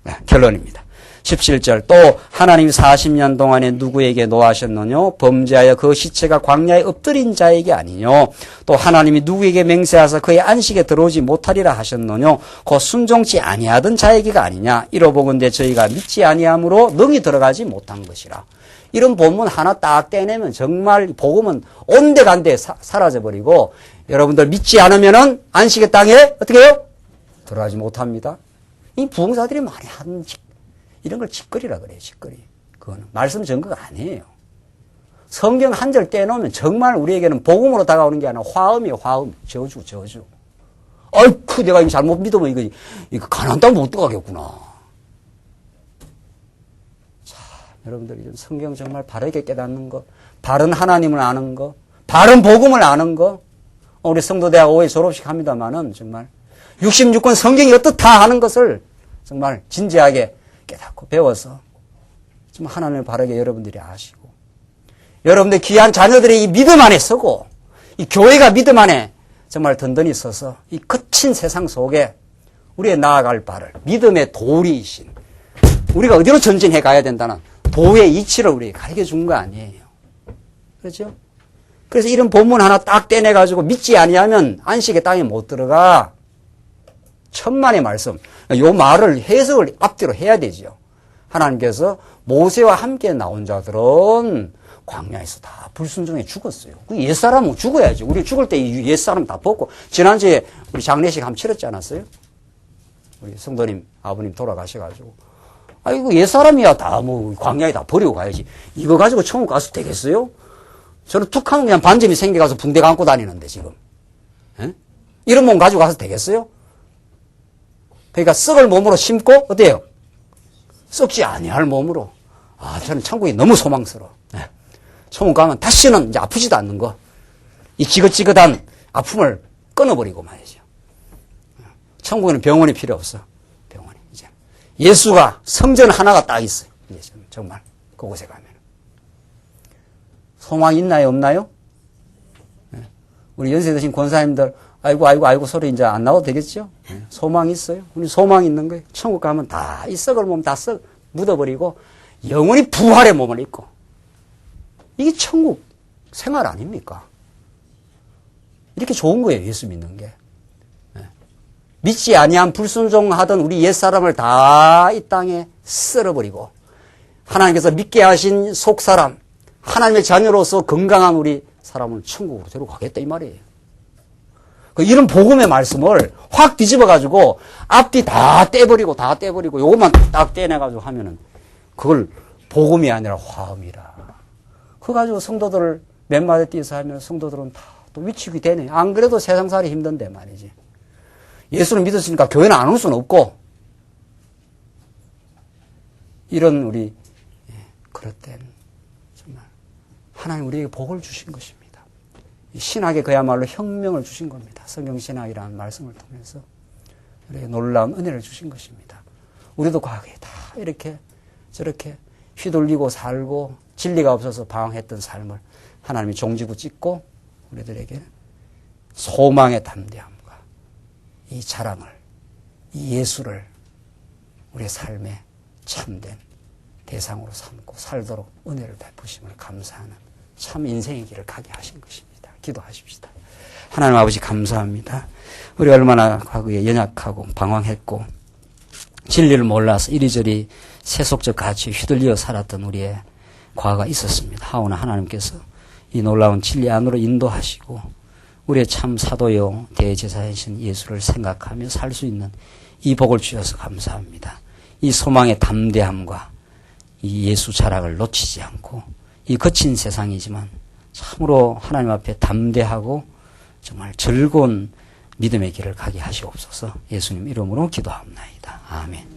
네, 결론입니다. 17절 또 하나님 40년 동안에 누구에게 노하셨느뇨? 범죄하여 그 시체가 광야에 엎드린 자에게 아니뇨? 또 하나님이 누구에게 맹세하사 그의 안식에 들어오지 못하리라 하셨느뇨? 곧 순종치 아니하던 자에게가 아니냐? 이러보건대 저희가 믿지 아니함으로 능히 들어가지 못한 것이라. 이런 본문 하나 딱 떼내면 정말 복음은 온데간데 사라져버리고 여러분들 믿지 않으면은 안식의 땅에 어떻게 해요? 들어가지 못합니다. 이 부흥사들이 많이 하는 이런 걸 짓거리라 그래요. 짓거리. 그거는 말씀 증거가 아니에요. 성경 한 절 떼놓으면 정말 우리에게는 복음으로 다가오는 게 아니라 화음이에요. 화음. 저주. 아이쿠 내가 이거 잘못 믿으면 이거 가나안 땅 못 들어가겠구나. 자, 여러분들 이런 성경 정말 바르게 깨닫는 거, 바른 하나님을 아는 거, 바른 복음을 아는 거. 우리 성도대학 5회 졸업식 합니다만은 정말 66권 성경이 어떻다 하는 것을 정말 진지하게 깨닫고 배워서 좀 하나님을 바르게 여러분들이 아시고 여러분들 귀한 자녀들이 이 믿음 안에 서고 이 교회가 믿음 안에 정말 든든히 서서 이 거친 세상 속에 우리의 나아갈 바를 믿음의 도리이신 우리가 어디로 전진해 가야 된다는 도의 이치를 우리에게 가르쳐 준 거 아니에요. 그렇죠? 그래서 이런 본문 하나 딱 떼내가지고 믿지 아니하면 안식의 땅에 못 들어가. 천만의 말씀. 요 말을 해석을 앞뒤로 해야 되죠. 하나님께서 모세와 함께 나온 자들은 광야에서 다 불순종해 죽었어요. 그 옛사람은 죽어야죠. 우리 죽을 때 이 옛사람 다 벗고 지난주에 우리 장례식 한번 치렀지 않았어요? 우리 성도님 아버님 돌아가셔가지고 아이고 옛사람이야 다 뭐 광야에 다 버리고 가야지. 이거 가지고 천국 가서 되겠어요? 저는 툭 하면 그냥 반점이 생겨가서 붕대 감고 다니는데 지금. 에? 이런 몸 가지고 가서 되겠어요? 그러니까 썩을 몸으로 심고 어때요? 썩지 아니할 몸으로. 아 저는 천국이 너무 소망스러워. 네. 천국 가면 다시는 이제 아프지도 않는 거. 이 지긋지긋한 아픔을 끊어버리고 말이죠. 천국에는 병원이 필요 없어. 병원이 이제 예수가 성전 하나가 딱 있어요. 이제 정말 그곳에 가면 소망이 있나요, 없나요? 우리 연세 드신 권사님들 아이고 소리 이제 안 나와도 되겠죠? 소망이 있어요. 우리 소망이 있는 거예요. 천국 가면 다 이 썩을 몸 다 묻어버리고 영원히 부활의 몸을 입고 이게 천국 생활 아닙니까? 이렇게 좋은 거예요. 예수 믿는 게. 믿지 아니한 불순종하던 우리 옛사람을 다 이 땅에 쓸어버리고 하나님께서 믿게 하신 속사람 하나님의 자녀로서 건강한 우리 사람을 천국으로 데려가겠다 이 말이에요. 이런 복음의 말씀을 확 뒤집어가지고 앞뒤 다 떼버리고 요것만 딱 떼내가지고 하면은 그걸 복음이 아니라 화음이라. 그거 가지고 성도들을 맨마디 띄어서 하면 성도들은 다 또 위축이 되네. 안 그래도 세상살이 힘든데 말이지. 예수를 믿었으니까 교회는 안 올 수는 없고 이런 우리 그럴 땐 정말 하나님 우리에게 복을 주신 것입니다. 신학에 그야말로 혁명을 주신 겁니다. 성경신학이라는 말씀을 통해서 우리에게 놀라운 은혜를 주신 것입니다. 우리도 과거에 다 이렇게 저렇게 휘둘리고 살고 진리가 없어서 방황했던 삶을 하나님이 종지부 찍고 우리들에게 소망의 담대함과 이 자랑을, 이 예수를 우리의 삶의 참된 대상으로 삼고 살도록 은혜를 베푸심을 감사하는 참 인생의 길을 가게 하신 것입니다. 기도하십시다. 하나님 아버지 감사합니다. 우리 얼마나 과거에 연약하고 방황했고 진리를 몰라서 이리저리 세속적 가치에 휘둘려 살았던 우리의 과거가 있었습니다. 하오나 하나님께서 이 놀라운 진리 안으로 인도하시고 우리의 참 사도요 대제사이신 예수를 생각하며 살 수 있는 이 복을 주셔서 감사합니다. 이 소망의 담대함과 이 예수 자락을 놓치지 않고 이 거친 세상이지만 참으로 하나님 앞에 담대하고 정말 즐거운 믿음의 길을 가게 하시옵소서. 예수님 이름으로 기도합니다. 아멘.